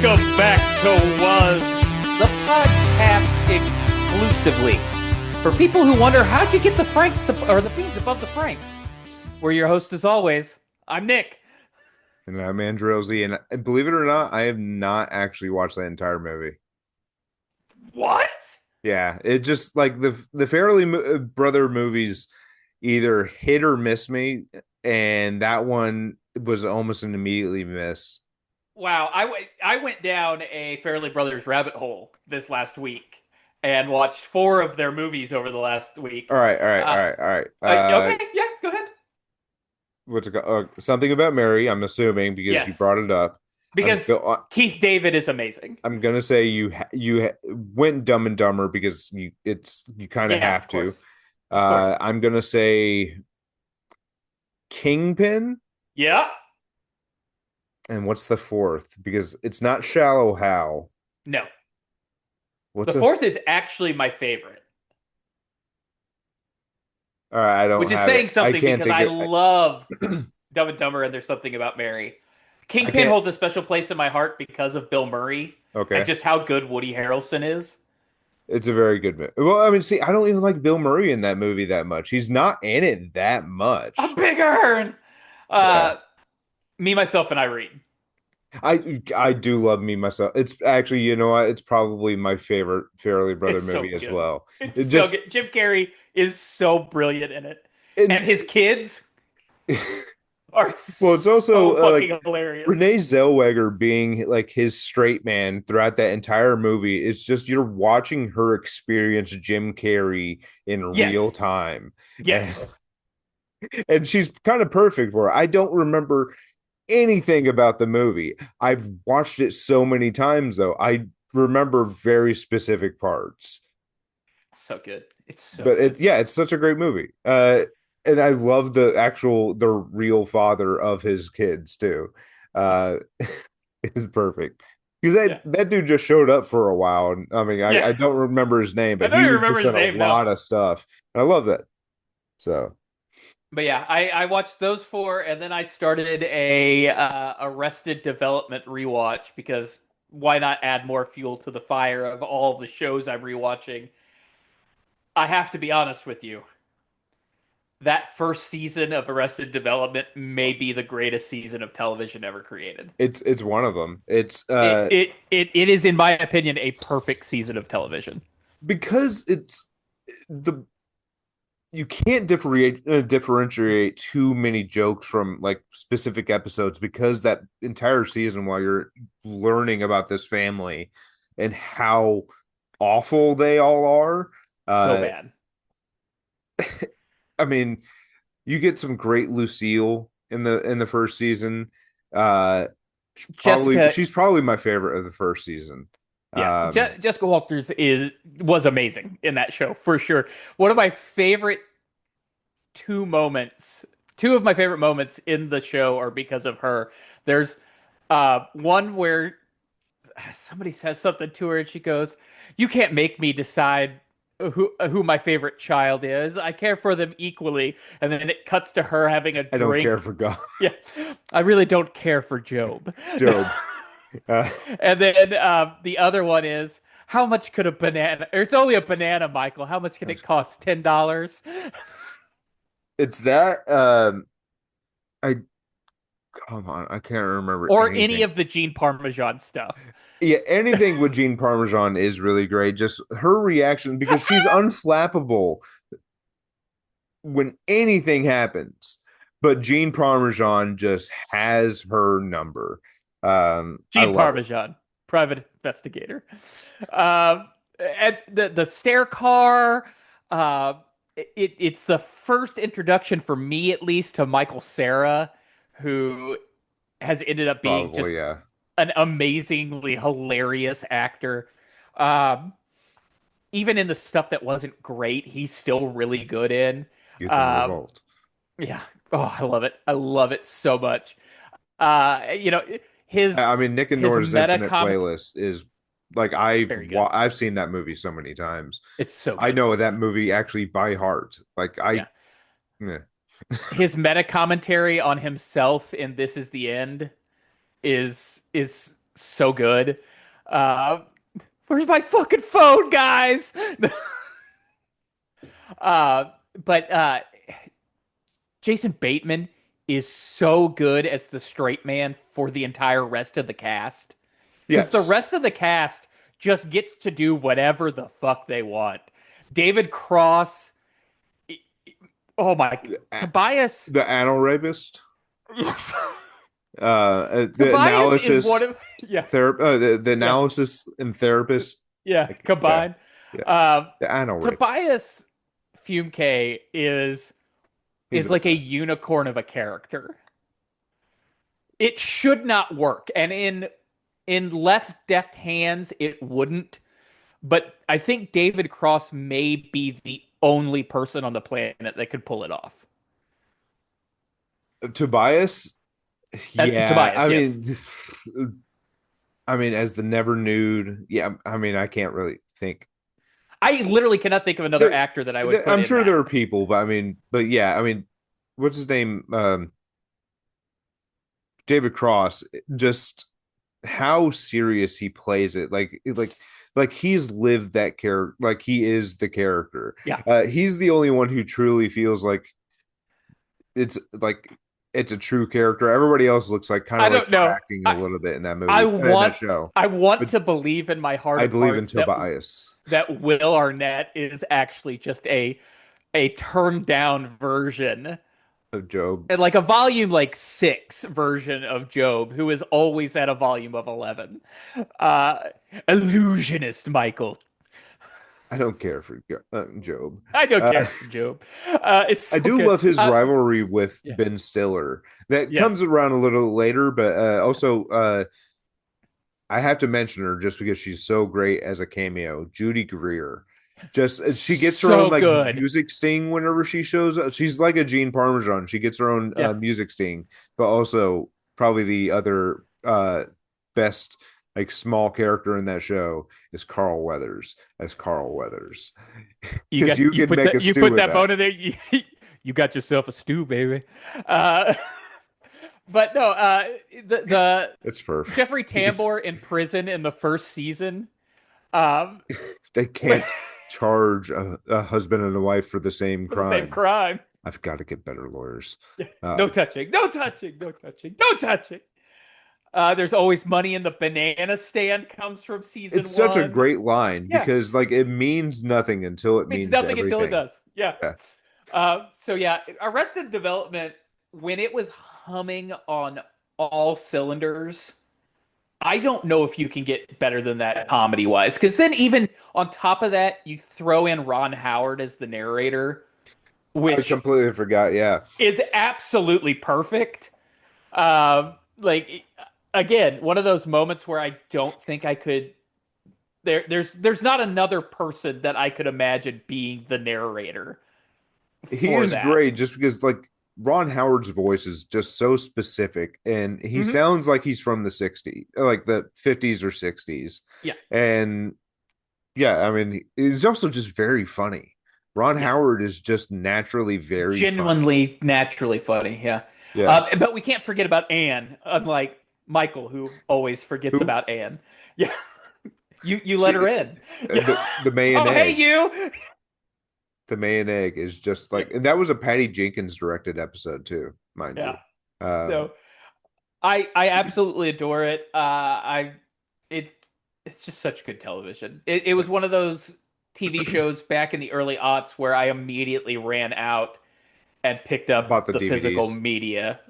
Welcome back to Was, the podcast exclusively for people who wonder how'd you get the Franks or the beans above the Franks. We're your host as always. I'm Nick. And I'm Andrelzy, and believe it or not, I have not actually watched that entire movie. What? Yeah, it just like the Fairly Brother movies either hit or miss me, and that one was almost an immediately miss. Wow, I went down a Fairly Brothers rabbit hole this last week and watched 4 of their movies over the last week. All right, all right, all Uh, right, all right. okay, yeah, go ahead. What's it called? Something about Mary, I'm assuming because you Yes, brought it up. I'm because go Keith David is amazing. I'm gonna say went Dumb and Dumber because you kind of Yeah, have of to. course, of course. I'm gonna say Kingpin. Yeah, And what's the fourth? Because it's not Shallow Hal. no. The What's a? fourth is actually my favorite, All right, I don't which is have it. saying I something can't because think I it. love Dumb and Dumber and There's Something About Mary. I Kingpin can't. holds a special place in my heart because of Bill Murray and Okay, just how good Woody Harrelson is. it's a very good movie. Well, I mean, see, I don't even like Bill Murray in that movie that much. He's not in it that A much. big earn. Yeah, Uh, Me, Myself, and Irene. I do love Me Myself. It's actually, you know what? It's probably my favorite Fairly Brother It's so movie as good. well. It's It so just good. Jim Carrey is so brilliant in it, and and his kids are well, it's so also fucking like hilarious. Renee Zellweger being like his straight man throughout that entire movie. It's just you're watching her experience Jim Carrey in real Yes, time. And, yes. and she's kind of perfect for it. I don't remember anything about the movie. I've watched it so many times though. I remember very specific parts. So good. It's so But good. it's such a great movie. And I love the real father of his kids too. Yeah, Uh is perfect. Because yeah, that dude just showed up for a while. And I mean, yeah. I don't remember his name, I but don't he even was remember just his in a name. No, lot of stuff. And I love that. So but yeah, I watched those 4, and then I started a Arrested Development rewatch because why not add more fuel to the fire of all the shows I'm rewatching? I have to be honest with you. That first season of Arrested Development may be the greatest season of television ever created. it's one of them. It's It is, in my opinion, a perfect season of television. because it's the you can't differentiate too many jokes from like specific episodes because that entire season while you're learning about this family and how awful they all are. So uh bad. I mean, you get some great Lucille in the first season. uh Probably Jessica, she's probably my favorite of the first season. yeah, um Jessica Walters was amazing in that show for sure. One of my favorite two moments, two of my favorite moments in the show are because of her. There's one where somebody says something to her and she goes, "You can't make me decide who my favorite child is. I care for them equally." And then it cuts to her having a I don't care drink. for God. Yeah, I really don't care for Job. Job. uh, And then the other one is, how much could a banana? Or it's only a banana, Michael. How much can it cost? $10? it's that I come on, I can't remember Or any anything. of the Gene Parmesan stuff. Yeah, anything with Jean Parmesan is really great. Just her reaction because she's unflappable when anything happens. But Jean Parmesan just has her number. I Gene love it. Parmesan, private investigator. Um, and the stair car. Uh, it's the first introduction for me, at least, to Michael Cera, who has ended up being just Probably, yeah. an amazingly hilarious actor. Um, Even in the stuff that wasn't great, he's still really good in. Youth in Um, Revolt. yeah. Oh, I love it. I love it so much. You know, his I mean, Nick and his Nora's meta Infinite comment Playlist is like very good. I've seen that movie so many times. It's so I good. know that movie actually by heart. Like Yeah. yeah. His meta commentary on himself in This Is the End is so good. Uh, where's my fucking phone, guys? uh, but Jason Bateman is so good as the straight man for the entire rest of the cast. Because the Yes. rest of the cast just gets to do whatever the fuck they want. David Cross, oh my, A- Tobias. the anal rapist. Yes. The Tobias is one analysis of, yeah, the yeah, analysis and therapist. yeah, Like, yeah, combined. yeah. Um, The anal rape. Tobias Fumke is He's the like a best. unicorn of a character. It should not work, and in less deft hands, it wouldn't. But I think David Cross may be the only person on the planet that could pull it off. Tobias. Yeah, Tobias, yes. I mean, as the never nude. Yeah, I mean, I can't really think. I literally cannot think of another There, actor that I would put I'm in sure there that. are people, but I mean, but yeah, I mean, what's his name? David Cross. Just how serious he plays it. Like he's lived that character. Like he is the character. Yeah. He's the only one who truly feels it's like it's a true character. Everybody else looks like kind I of like don't they're know. acting a I little bit in that I movie, in that want show. I want But to believe in my heart I of believe in hearts Tobias that Will Arnett is actually just a turned down version, of Job. and like a volume like 6 version of Job, who is always at a volume of 11. Uh Illusionist Michael. I don't care for Job. I don't Uh, care for Job. It's I so do good. love his rivalry with Yeah. Ben Stiller. That comes Yes. around a little later, but also I have to mention her just because she's so great as a cameo. Judy Greer. Just she gets her own So like good. music sting whenever she shows up. She's like a Gene Parmesan. She gets her own Yeah. music sting, but also probably the other best like small character in that show is Carl Weathers as Carl Weathers because you could make a You stew put with that that. bone in there. You got yourself a stew, baby. Uh, but no, the It's perfect. Jeffrey He's Tambor in prison in the first season. Um, they when, can't charge a husband and a wife for the same for the same crime. crime. I've got to get better lawyers. Yeah. Uh, No touching. No touching. No touching. No touching. There's always money in the banana stand comes from it's season such a one. great line Yeah, because like it means nothing until it means means nothing until it everything. does. Yeah. Yeah. So yeah, Arrested Development, when it was humming on all cylinders, I don't know if you can get better than that comedy wise. Because then even on top of that, you throw in Ron Howard as the narrator, I which completely forgot. Yeah. is absolutely perfect. Like again, one of those moments where I don't think I could. There's not another person that I could imagine being the narrator He for is that. great just because like Ron Howard's voice is just so specific and he Hmm. sounds like he's from the 60s, like the 50s or 60s. Yeah, And yeah, I mean, he's also just very funny. Ron yeah. Howard is just naturally very funny. Genuinely naturally funny. Yeah. Yeah. But we can't forget about Anne, unlike Michael, who always forgets Who about Anne. Yeah. You let her she in. Yeah. the May and Oh, hey, Egg. you. The May and Egg is just Yeah. like, and that was a Patty Jenkins directed episode too, mind Yeah. you. So I absolutely adore it. It it's just such good television. It was one of those TV shows back in the early aughts where I immediately ran out and picked up Bought the the physical DVDs. media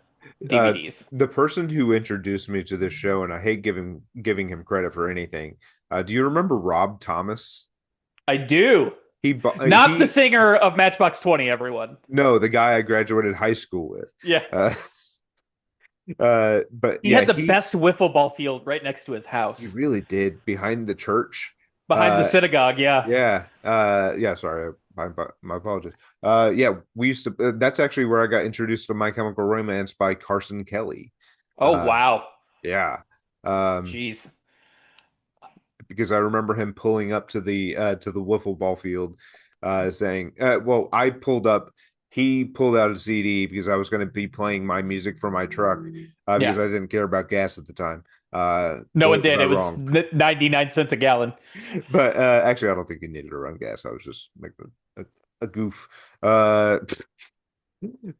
Uh, DVDs. the person who introduced me to this show, and I hate giving him credit for anything. Do you remember Rob Thomas? I do. Not the He singer of Matchbox 20, everyone. no, the guy I graduated high school with. Yeah. Uh, but He yeah, had the best wiffle ball field right next to his he house. really did behind the church. Behind the synagogue, yeah. Yeah. Yeah, sorry. My apologies. Yeah, we used to that's actually where I got introduced to My Chemical Romance by Carson Kelly. Oh Uh wow. yeah. Um Jeez. because I remember him pulling up to the wiffle ball field saying well I pulled up he pulled out a CD because I was going to be playing my music from my truck Yeah. because I didn't care about gas at the time. No Boy, one was did. I It was wrong. 99 cents a gallon. But actually, I don't think you needed to run gas. I was just making a goof. Uh,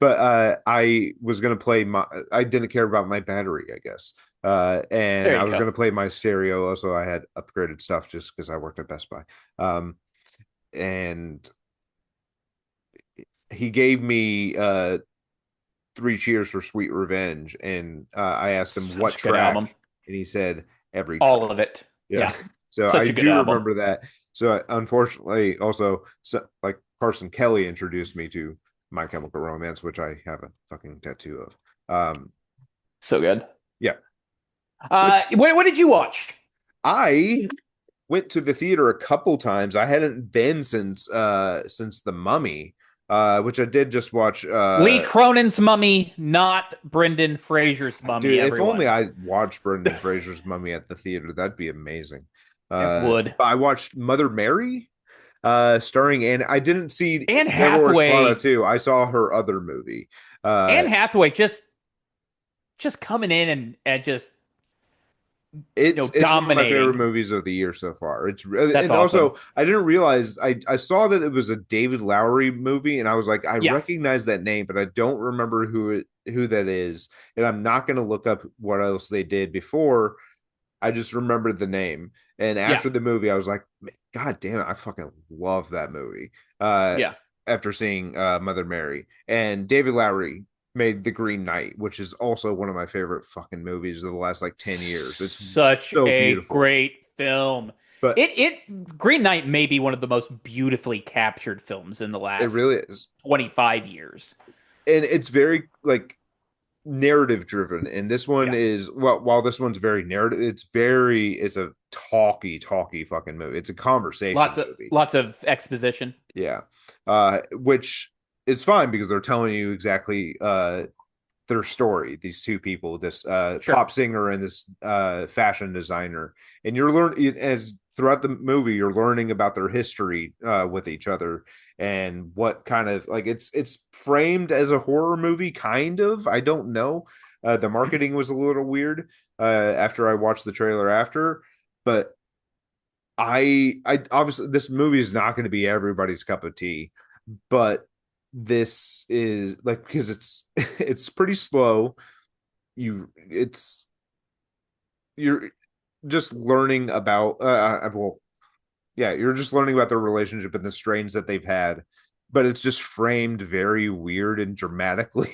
but I was gonna play my. I didn't care about my battery, I guess. And There I you was go. gonna play my stereo. Also, I had upgraded stuff just because I worked at Best Buy. And he gave me Three Cheers for Sweet Revenge, and I asked him what Such a good album. track, and he said every All track. of it. Yeah. Yeah. So I Such a good do album. remember that. So unfortunately, also like Carson Kelly introduced me to My Chemical Romance, which I have a fucking tattoo of. So good. Yeah. Which What did you watch? I went to the theater a couple times. I hadn't been since The Mummy, which I did just watch. Lee Cronin's Mummy, not Brendan Fraser's Mummy, Dude, if only everyone. I watched Brendan Fraser's Mummy at the theater, that'd be amazing. It would. I watched Mother Mary, starring and I didn't see Anne Dolores Claro Hathaway. too. I saw her other movie. Anne Uh, Hathaway just coming in and just it's one of my favorite dominating. movies of the year so far. That's And awesome. also I didn't realize I saw that it was a David Lowery movie, and I was like, I Yeah. recognize that name, but I don't remember who that is, and I'm not going to look up what else they did before. I just remembered the name. And Yeah. after the movie, I was like, God damn it, I fucking love that movie. Uh, Yeah. After seeing Mother Mary. And David Lowery made The Green Knight, which is also one of my favorite fucking movies of the last like 10 years. It's Such so a beautiful. great film. But It Green Knight may be one of the most beautifully captured films in the it last really is. 25 years. And it's very like narrative driven, and this one Yeah. is, well, while this one's very narrative, it's a talky fucking movie. It's a conversation movie. Lots of exposition. Yeah. Which is fine because they're telling you exactly their story, these two people, this Sure. pop singer and this fashion designer. And you're learning as throughout the movie, you're learning about their history with each other and what kind of like it's framed as a horror movie, kind of. I don't know. The marketing was a little weird after I watched the trailer after, but I obviously this movie is not going to be everybody's cup of tea, but this is like because it's pretty slow. It's you're just learning about well, yeah, you're just learning about their relationship and the strains that they've had, but it's just framed very weird and dramatically.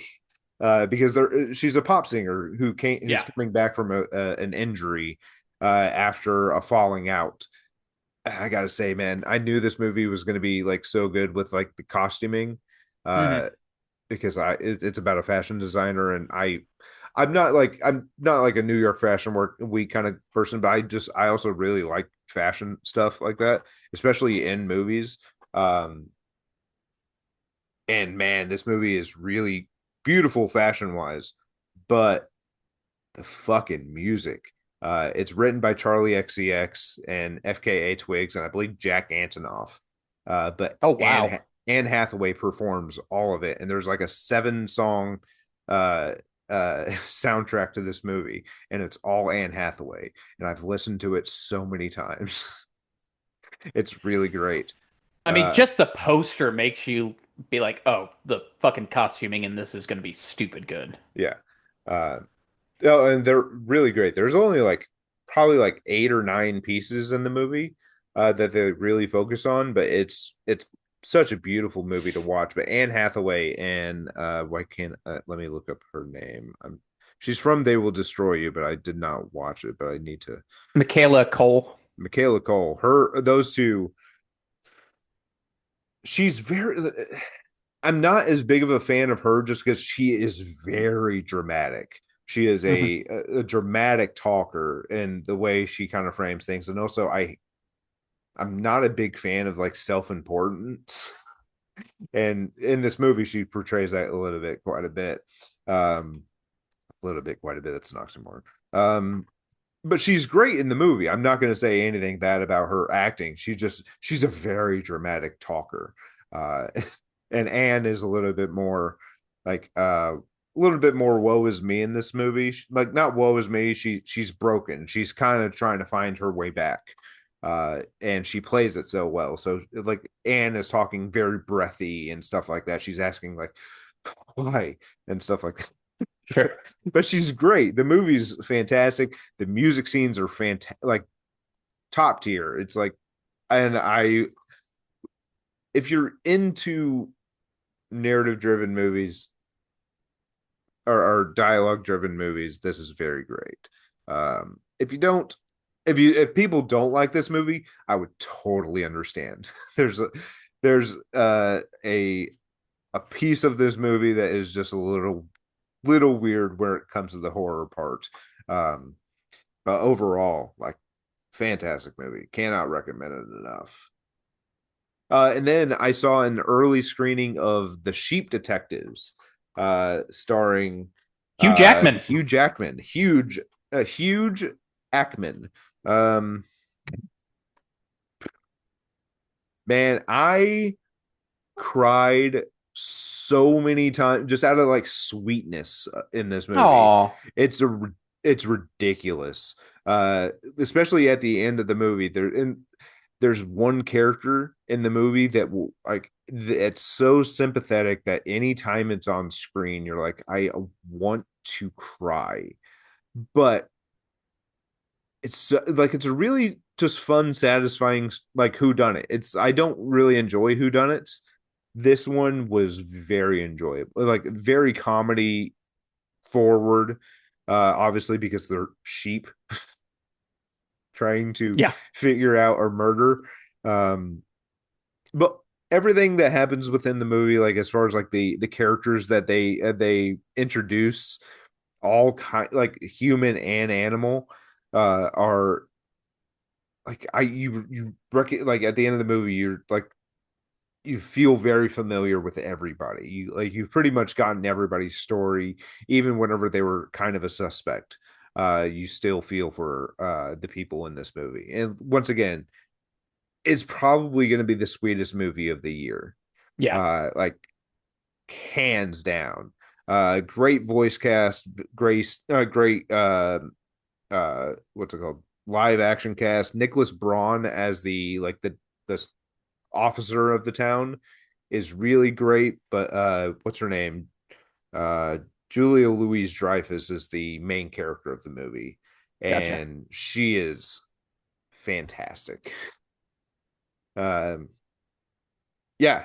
Because she's a pop singer who's Yeah. coming back from an injury after a falling out. I gotta say, man, I knew this movie was gonna be like so good with like the costuming, Hmm. uh, because it's about a fashion designer, and I'm not like a New York Fashion Week kind of person, but I also really like fashion stuff like that, especially in movies. Um, and man, this movie is really beautiful fashion wise, but the fucking music. It's written by Charlie XCX and FKA Twigs, and I believe Jack Antonoff. But Oh wow. Anne Hathaway performs all of it, and there's like a 7 song uh, soundtrack to this movie, and it's all Anne Hathaway, and I've listened to it so many times. It's really great. I mean, Uh, just the poster makes you be like, "Oh, the fucking costuming in this is going to be stupid good." yeah. Uh, Oh, and they're really great. There's only like probably like 8 or 9 pieces in the movie that they really focus on, but it's such a beautiful movie to watch. But Anne Hathaway and why can't let me look up her name. She's from They Will Destroy You, but I did not watch it, but I need to. Michaela Cole. Michaela Cole, her those two. She's very. I'm not as big of a fan of her just because she is very dramatic. She is Hmm. a dramatic talker in the way she kind of frames things, and also I'm not a big fan of like self importance. And in this movie, she portrays that a little bit, quite a bit, a little bit, quite a bit. That's an oxymoron. But she's great in the movie. I'm not going to say anything bad about her acting. She's a very dramatic talker. Uh, and Anne is a little bit more like a little bit more woe is me in this movie. Like not woe is me, she's broken. She's kind of trying to find her way back. And she plays it so well. So like Anne is talking very breathy and stuff like that. She's asking like why and stuff like that. Sure. But she's great. The movie's fantastic. The music scenes are fantastic, like top tier. It's like, and I, if you're into narrative driven movies or dialogue driven movies, this is very great. If you don't, if people don't like this movie, I would totally understand. There's a there's a piece of this movie that is just a little weird where it comes to the horror part. Um, but overall, like fantastic movie. Cannot recommend it enough. And then I saw an early screening of The Sheep Detectives, starring Hugh Jackman. Hugh Jackman, huge Ackman. Um, man, I cried so many times just out of like sweetness in this movie. Oh, It's a it's ridiculous. Especially at the end of the movie. There's one character in the movie that will like it's so sympathetic that anytime it's on screen, you're like, I want to cry. But like it's a really just fun, satisfying like who done it. It's I don't really enjoy who done it. This one was very enjoyable, like very comedy forward. Obviously because they're sheep trying to yeah, figure out a murder. Um, but everything that happens within the movie, like as far as like the characters that they introduce, all kind like human and animal, are like like at the end of the movie, you're like you feel very familiar with everybody. You like you've pretty much gotten everybody's story, even whenever they were kind of a suspect. You still feel for the people in this movie. And once again, it's probably going to be the sweetest movie of the year. yeah, Like hands down. Great voice cast, great what's it called? Live action cast. Nicholas Braun as the like the officer of the town is really great. But what's her name? Uh, Julia Louise Dreyfus is the main character of the movie, gotcha. and she is fantastic. Um, yeah,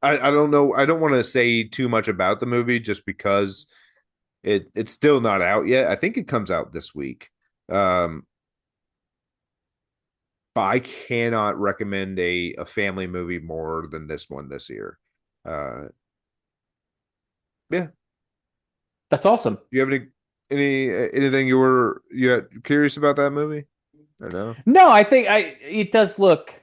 I don't know. I don't want to say too much about the movie just because it's still not out yet. I think it comes out this week. Um, but I cannot recommend a family movie more than this one this year. Uh, yeah. That's awesome. Do you have anything you had curious about that movie? Or no? No, I think I it does look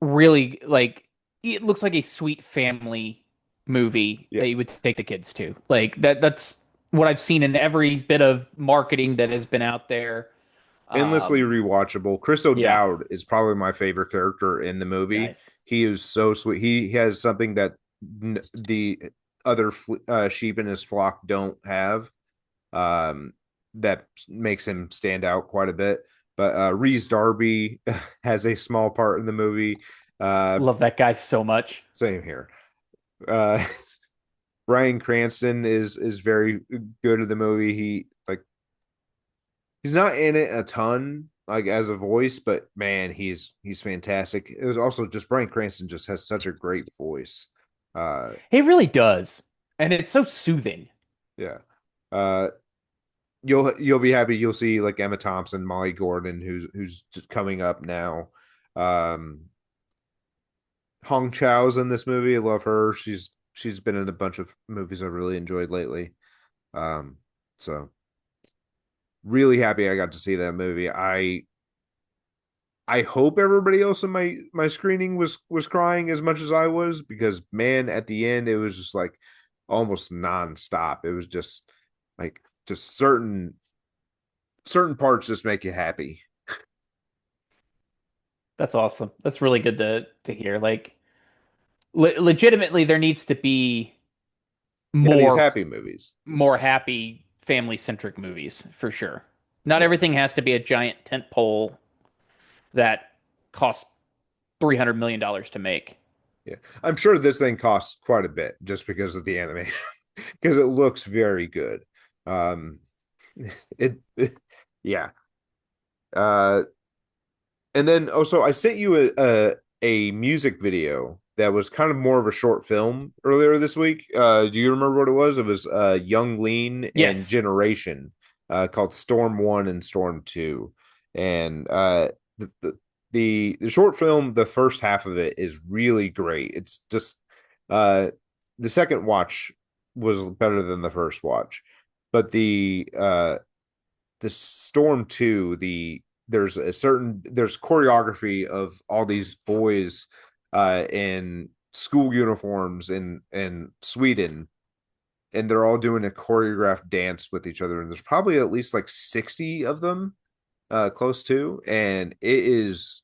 really like it looks like a sweet family movie Yeah. that you would take the kids to. Like that's what I've seen in every bit of marketing that has been out there. Endlessly Um, rewatchable. Chris yeah, O'Dowd is probably my favorite character in the movie. nice. He is so sweet. He has something that the other sheep in his flock don't have. Um, that makes him stand out quite a bit. But Reese Darby has a small part in the movie. Uh, Love that guy so much. Same here. Uh, Bryan Cranston is very good at the movie. He like he's not in it a ton like as a voice, but man, he's fantastic. It was also just Bryan Cranston just has such a great voice. Uh He really does. And it's so soothing. yeah. Uh you'll be happy you'll see like Emma Thompson, Molly Gordon who's just coming up now. Um Hong Chau's in this movie. I love her. She's been in a bunch of movies I've really enjoyed lately. Um so really happy I got to see that movie. I hope everybody else in my screening was crying as much as I was because man, at the end it was just like almost nonstop. It was just like just certain parts just make you happy. That's awesome. That's really good to hear. Like legitimately there needs to be Yeah, these more happy movies. more happy family-centric movies for sure. Not Yeah, everything has to be a giant tent pole that costs $300 million to make. yeah. I'm sure this thing costs quite a bit just because of the animation, because it looks very good. Um, yeah. Uh, and then also I sent you a music video that was kind of more of a short film earlier this week. Do you remember what it was? It was Young Lean and Yes. Generation, called Storm One and Storm Two. And the, the the short film, the first half of it is really great. It's just uh the second watch was better than the first watch. But the Storm 2, there's choreography of all these boys in school uniforms in Sweden, and they're all doing a choreographed dance with each other, and there's probably at least like 60 of them, close to, and it is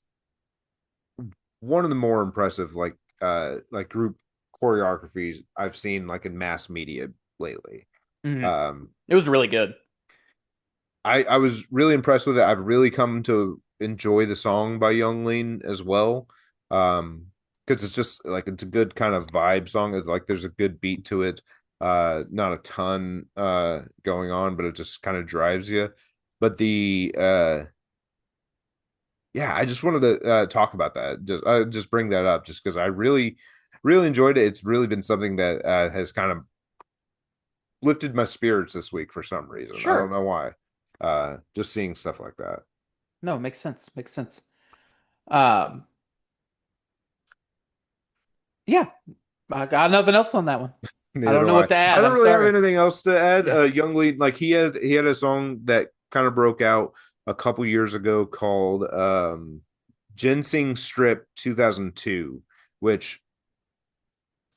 one of the more impressive like group choreographies I've seen like in mass media lately. Mhm. um It was really good. I was really impressed with it. I've really come to enjoy the song by Young Lean as well. Because it's just like it's a good kind of vibe song. It's like there's a good beat to it. Not a ton going on, but it just kind of drives you. But the yeah, I just wanted to talk about that. Just bring that up just because I really enjoyed it. It's really been something that has kind of lifted my spirits this week for some reason. I don't Sure. know why. Just seeing stuff like that. No, makes sense. Makes sense. Um, yeah, I got nothing else on that one. I Neither don't do know I. what to I add. don't I'm really have sorry. anything else to add. Yeah. Young Lead, like he had a song that kind of broke out a couple years ago called Ginseng Strip 2002, which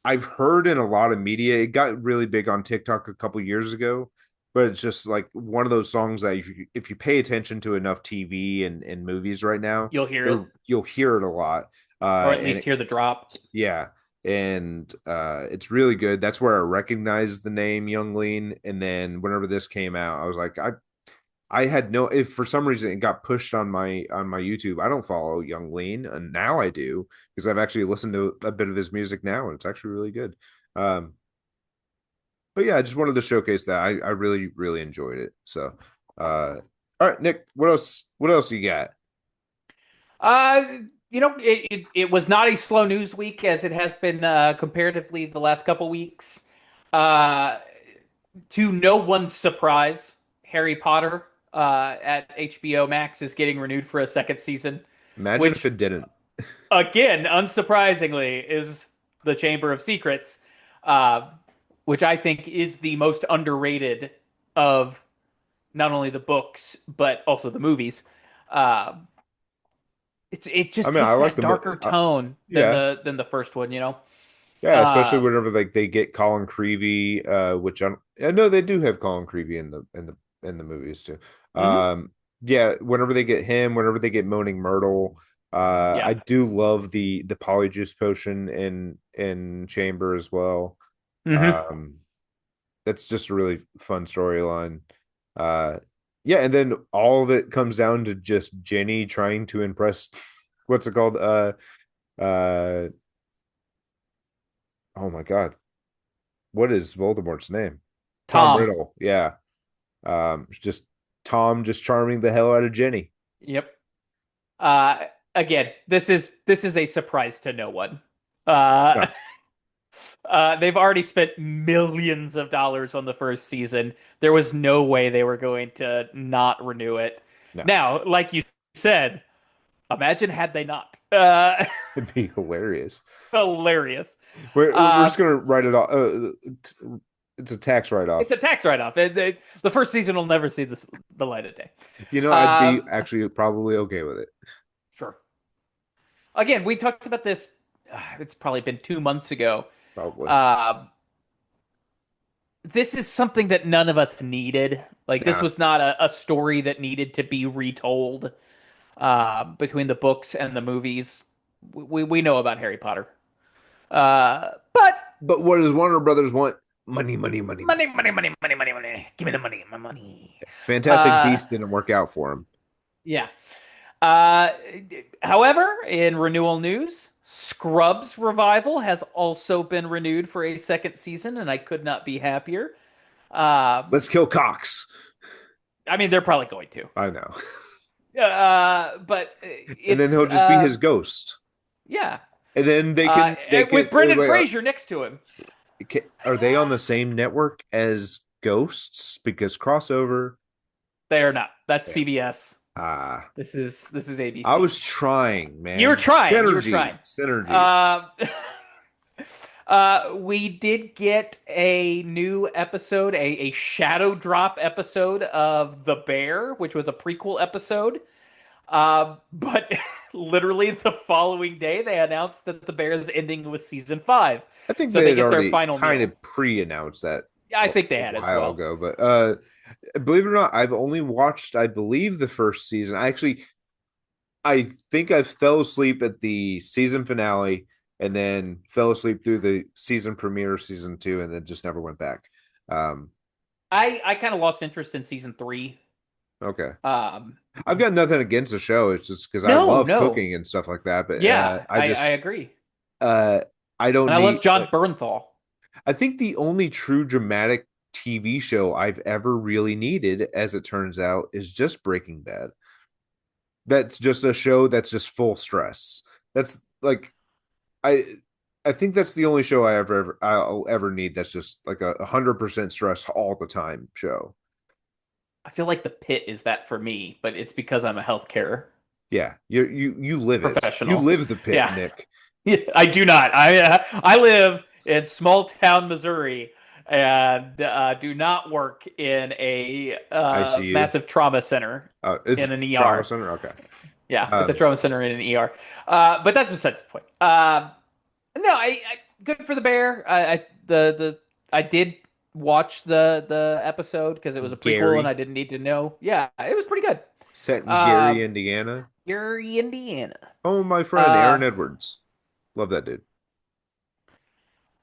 I've heard in a lot of media. It got really big on TikTok a couple years ago, but it's just like one of those songs that if you pay attention to enough TV and movies right now, You'll hear it, you'll hear it a lot. or at And least hear the drop. yeah, and it's really good. That's where I recognized the name Young Lean, and then whenever this came out, I was like, I had no, if for some reason it got pushed on my YouTube. I don't follow Young Lean, and now I do because I've actually listened to a bit of his music now, and it's actually really good. Um, but yeah, I just wanted to showcase that I really enjoyed it. So, all right, Nick, what else you got? Uh, it was not a slow news week as it has been comparatively the last couple weeks. Uh, to no one's surprise, Harry Potter at HBO Max is getting renewed for a second season, Imagine if which it didn't. again, unsurprisingly, is the Chamber of Secrets, uh, which I think is the most underrated of not only the books but also the movies. Uh, it I just mean, I takes like that the darker tone than yeah. the first one, you know. Yeah, especially Uh, whenever like they get Colin Creevy, which I know they do have Colin Creevy in the movies too. mhm. Yeah, whenever they get him, whenever they get Moaning Myrtle, Yeah. I do love the polyjuice potion in Chamber as well. Hmm. Um, that's just a really fun storyline. Uh, yeah, and then all of it comes down to just Jenny trying to impress. What's it called? Uh, oh my God. What is Voldemort's name? Tom Tom. Riddle. Yeah. Just Tom just charming the hell out of Jenny. Yep. Uh, again, this is a surprise to no one. Uh, No, they've already spent millions of dollars on the first season. There was no way they were going to not renew it. no. Now, like you said, imagine had they not. It'd be hilarious. Hilarious. We're Uh, just gonna write it off. It's a tax write it's off. a tax write-off. The first season will never see the light of day. You know, I'd be Um, actually probably okay with it. sure. Again, we talked about this. It's probably been 2 months ago. Probably. Uh, this is something that none of us needed. Like this Yeah. was not a story that needed to be retold. between the books and the movies. We know about Harry Potter. But But what does Warner Brothers want? Money, money, money, money. money, money, money, money, money, money. Give me the money, my money. Fantastic Uh, Beast didn't work out for him. yeah. Uh, However, in renewal news, Scrubs revival has also been renewed for a second season, and I could not be happier. Uh, Let's kill Cox. I mean, they're probably going to. I know. But And then it's he'll just be his ghost. yeah. And then they can With Brendan wait, Fraser next to him. are they on the same network as Ghosts? Because crossover. They are not. That's Yeah. CBS. Ah, This is I ABC. was trying, You were man. trying. You were Synergy, trying. synergy. Uh, we did get a new episode, a shadow drop episode of The Bear, which was a prequel episode. But literally the following day, they announced that The Bear is ending with season five. I think So they they had get their already final kind meal. of pre-announced that Yeah, I think they a had as while well. ago, but believe it or not, I've only watched, I believe, the first season. I think I fell asleep at the season finale and then fell asleep through the season premiere, season two, and then just never went back. Um, I kind of lost interest in season three. okay. Um, I've got nothing against the show. It's just because I no, love no. cooking and stuff like that, but Yeah, I agree. uh, I don't And I love need. John Bernthal. I think the only true dramatic TV show I've ever really needed, as it turns out, is just Breaking Bad. That's just a show that's just full stress. That's like I I think that's the only show I'll ever need that's just like 100% stress all the time show. I feel like The Pit is that for me, but it's because I'm a healthcare Yeah, you live it. You professional. live the pit, Yeah. Nick. Yeah, I do not. I live in small town Missouri and do not work in a ICU. massive trauma center It's in an trauma ER. center. Okay. Yeah, it's a Um, trauma center in an ER. But that's besides the point. No, good for the bear. I did watch the episode because it was a prequel and I Gary, didn't need to know. Yeah, it was pretty good. set in Uh, Gary, Indiana. Gary, Indiana. Oh, my friend Uh, Aaron Edwards. Love that dude.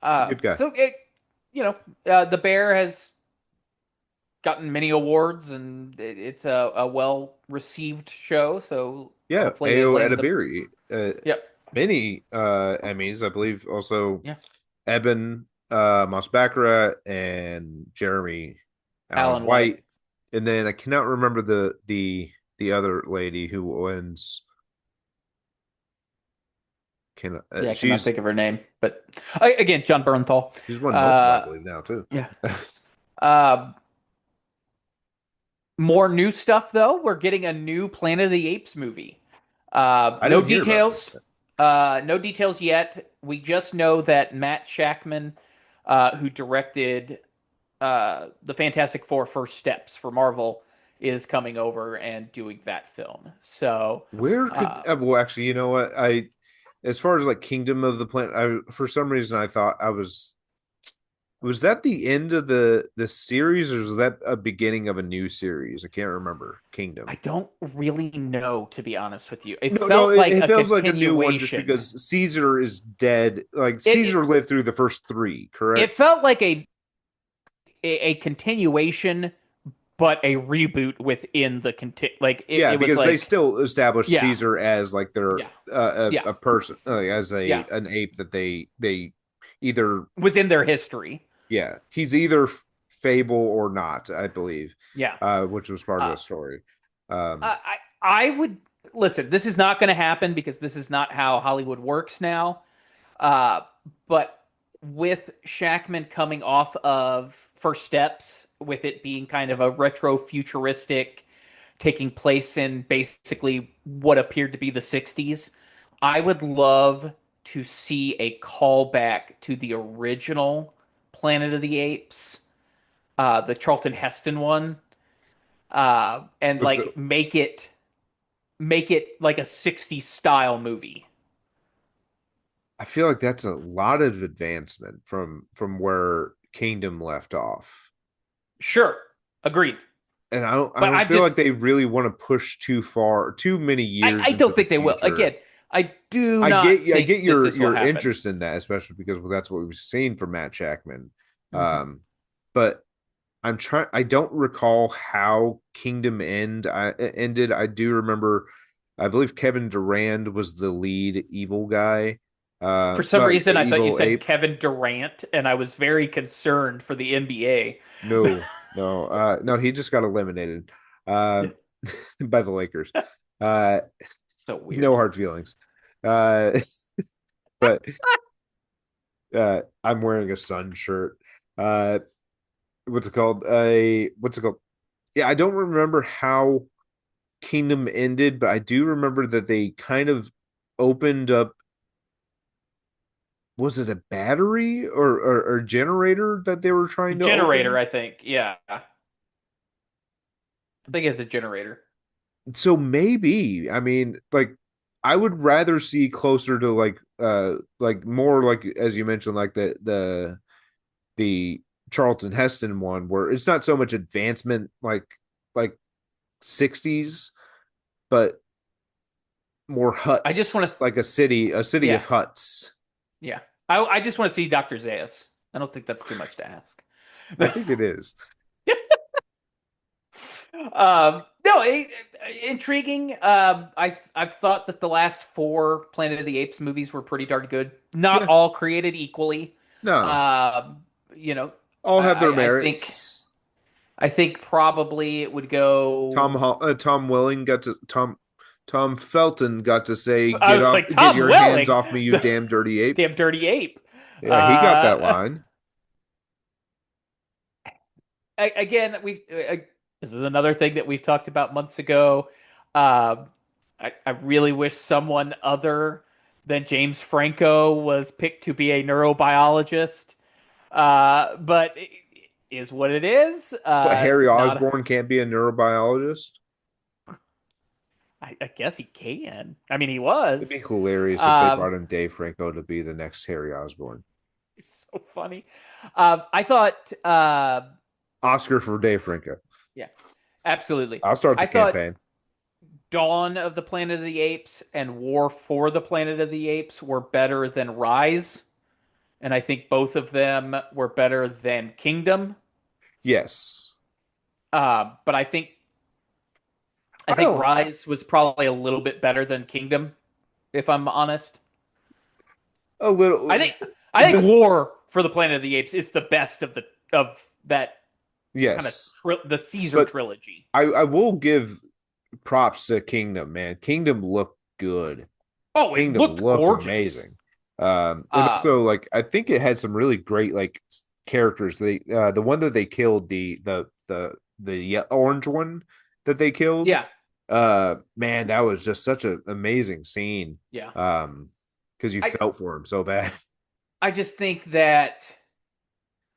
He's a good guy. so the bear has gotten many awards and it's a well received show. So Yeah, hopefully they Ayo land the. Edebiri. Yep. Many Emmys, I believe. Also, Yeah. Eben Mosbakra and Jeremy Allen Alan White. White, and then I cannot remember the other lady who wins. Can Yeah, I cannot think of her name, but again, John Bernthal. she's won multiple, I Uh, believe now too. yeah. Uh, More new stuff though. We're getting a new Planet of the Apes movie. I No didn't hear about this. details. No details yet. We just know that Matt Shackman, who directed the Fantastic Four: First Steps for Marvel, is coming over and doing that film. So, Where could uh, well, actually, you know what? As far as like Kingdom of the Planet, I for some reason I thought I was that the end of the series, or was that a beginning of a new series? I can't remember. I Kingdom. don't really know, to be honest with you. It No, felt like it a feels like a new one just continuation. because Caesar is dead. Like It, it Caesar lived through the first three, it correct? felt like a continuation, but a reboot within the like Yeah, it was because they like still established yeah, Caesar as like their yeah, yeah, a person, as a yeah. an ape that they either Was in their history. yeah, he's either fable or not, I believe, Yeah. which was part of Uh, the story. Um, I would listen. This is not going to happen because this is not how Hollywood works now. Uh, but with Shackman coming off of First Steps, with it being kind of a retro futuristic, taking place in basically what appeared to be the 60s, I would love to see a callback to the original Planet of the Apes, the Charlton Heston one, and with the, like make it like a 60s style movie. I feel like that's a lot of advancement from where Kingdom left off. Sure, agreed. and I But don't I've feel just like they really want to push too far, too many years I into don't the think they will. future. Again, I do not I think get that this will your happen. interest in that, especially because well, that's what we've seen from Matt Shackman. Mhm. But I'm trying. I don't recall how Kingdom ended. I do remember. I believe Kevin Durand was the lead evil guy. For some reason, I thought you Evil said ape. Kevin Durant, and I was very concerned for the NBA. No. He just got eliminated uh, by the Lakers. Uh, So no weird. hard feelings. Uh, but I'm wearing a Sun shirt. Uh, what's it called? What's it called? Yeah, I don't remember how Kingdom ended, but I do remember that they kind of opened up. Was it a battery or generator that they were trying to Generator, open? I think. Yeah, I think it's a generator. So maybe, I mean, like I would rather see closer to like more like as you mentioned, like the Charlton Heston one where it's not so much advancement like 60s, but more I just want huts, to, like a city yeah, of huts. yeah. I just want to see Dr. Zaius. I don't think that's too much to ask. I think it is. No, intriguing. I've thought that the last four Planet of the Apes movies were pretty darn good. Not Yeah. all created equally. No. Um, you know, All have their I think merits. probably it would go. Tom Welling got to Tom Felton got to say, I "Get was off, like get Tom your hands Welling, off me, you the damn dirty ape." damn dirty ape. Yeah, he got that Uh, line. again, this is another thing that we've talked about months ago. Um, I really wish someone other than James Franco was picked to be a neurobiologist. But it is what it is. But Harry Not, Osborn can't be a neurobiologist. I guess he can. I mean, he It'd was. be hilarious if they Um, brought in Dave Franco to be the next Harry Osborn. it's so funny. I thought, Oscar for Dave Franco. yeah, absolutely. I'll start the I thought campaign. Dawn of the Planet of the Apes and War for the Planet of the Apes were better than Rise, and I think both of them were better than Kingdom. Yes. But I think Oh, Rise was probably a little bit better than Kingdom, if I'm honest. a I little. think I think War for the Planet of the Apes is the best of that kind of Yes, the Caesar but trilogy. I will give props to Kingdom, man. Kingdom looked good. Oh, it Kingdom looked looked gorgeous. amazing. And Um, also like I think it had some really great like characters. The one that they killed orange one that they killed. yeah, Man, that was just such an amazing scene. yeah. Because you I felt for him so bad. I just think that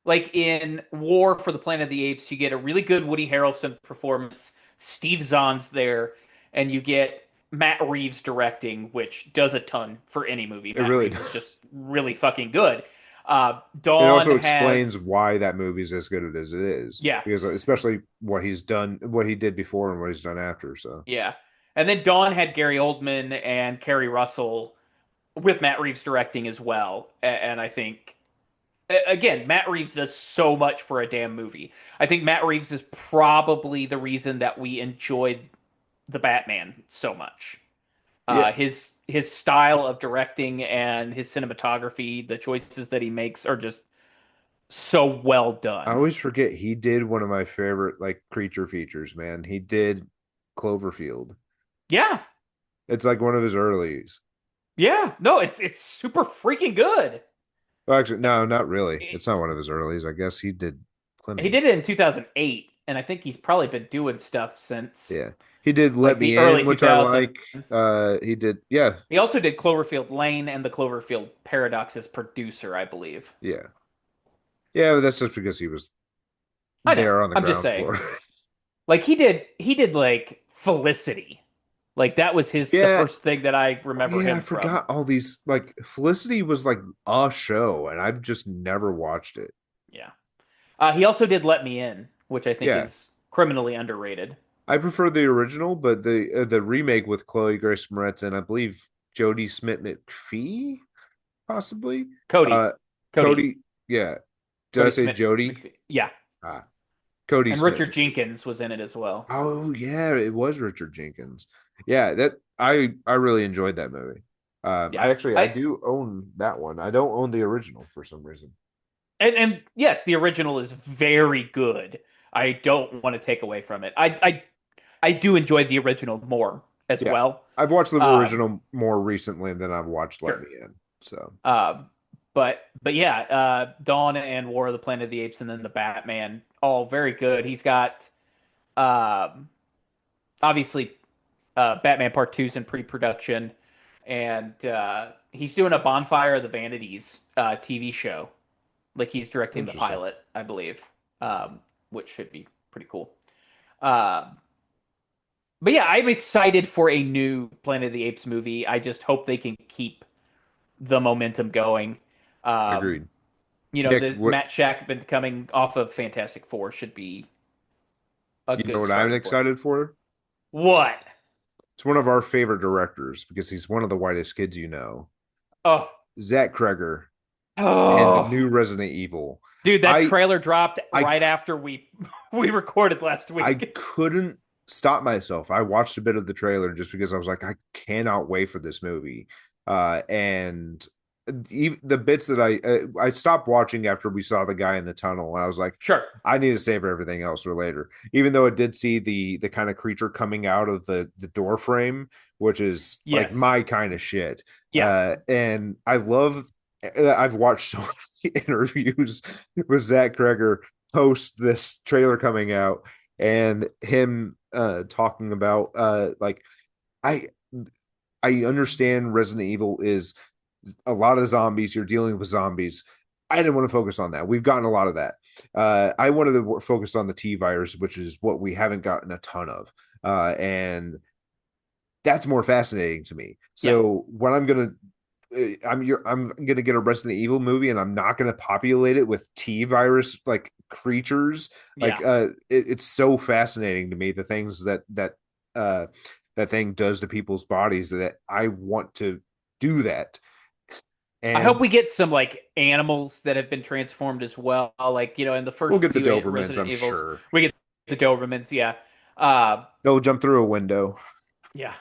like in War for the Planet of the Apes, you get a really good Woody Harrelson performance. Steve Zahn's there, and you get Matt Reeves directing, which does a ton for any movie. It Matt really Reeves is just does. really fucking good. It Dawn also explains has, why that movie's as good as it is. yeah, Because especially what he's done, what he did before and what he's done after. So yeah. And then Dawn had Gary Oldman and Kerry Russell with Matt Reeves directing as well. And I think again, Matt Reeves does so much for a damn movie. I think Matt Reeves is probably the reason that we enjoyed the Batman so much. yeah, His style of directing and his cinematography, the choices that he makes are just so well I done. always forget he did one of my favorite like creature features, man. He did Cloverfield. Yeah, It's like one of his earlies. yeah. No, it's super freaking good. Well, actually, no, not really. He It's not one of his earlies. I guess he did he plenty. did it in 2008, and I think he's probably been doing stuff since Yeah. He did Let like Me the In, early which I 2000s. like. He did, yeah, He also did Cloverfield Lane and the Cloverfield Paradox as producer, I believe. yeah. Yeah, but that's just because he was I know. there on the I'm just ground saying. floor. Like he did like Felicity. Like that was the Yeah, first thing that I remember yeah, I him from. forgot all these. Like Felicity was like a show, and I've just never watched it. Yeah. He also did Let Me In, which I think Yeah, is criminally underrated. I prefer the original, but the remake with Chloe Grace Moretz and I believe Jodie Smith McPhee, possibly. Cody, Uh, Cody, Cody, yeah. Did I Cody say Smith Jodie? McPhee. Yeah, Ah, Cody and Smith Richard McPhee. Jenkins was in it as well. Oh yeah, it was Richard Jenkins. Yeah, that I really enjoyed that movie. Yeah, I I do own that one. I don't own the original for some reason. and yes, the original is very good. I don't want to take away from it. I do enjoy the original more as Yeah, well. I've watched the Um, original more recently than I've watched Let sure. Me In. So But yeah, Dawn and War of the Planet of the Apes, and then the Batman, all very good. He's got um, obviously Batman Part Two's in pre-production, and he's doing a Bonfire of the Vanities TV show. Like he's directing the interesting. pilot, I believe, which should be pretty cool. Um, but yeah, I'm excited for a new Planet of the Apes movie. I just hope they can keep the momentum going. Um, Agreed. Nick, the what Matt Shackman coming off of Fantastic Four should be a you know good what I'm starting point. excited for? What? It's one of our favorite directors because he's one of the whitest kids you know. Oh, Zach Kreger and the oh, new Resident Evil. dude, that I trailer dropped I right after we we recorded last I week. couldn't stop myself. I watched a bit of the trailer just because I was like, I cannot wait for this movie. And even the bits that I stopped watching after we saw the guy in the tunnel, and I was like, Sure. I need to save everything else for later. Even though it did see the kind of creature coming out of the door frame, which is like Yes. my kind of shit. Yeah. And I love. I've watched so many interviews with Zach Kreger post this trailer coming out and him talking about like I I understand Resident Evil is a lot of zombies. You're dealing with zombies. I didn't want to focus on that. We've gotten a lot of that. I wanted to focus on the T virus, which is what we haven't gotten a ton of, and that's more fascinating to me. Yeah. So what I'm gonna get a Resident Evil movie, and I'm not gonna populate it with T virus like creatures. Yeah. It's so fascinating to me the things uh that thing does to people's bodies that I want to do that. I hope And we get some like animals that have been transformed as well. Like, in the we'll first get the few Dobermans, Resident I'm Evils, sure. we get the Dobermans, yeah. Uh They'll jump through a window. yeah.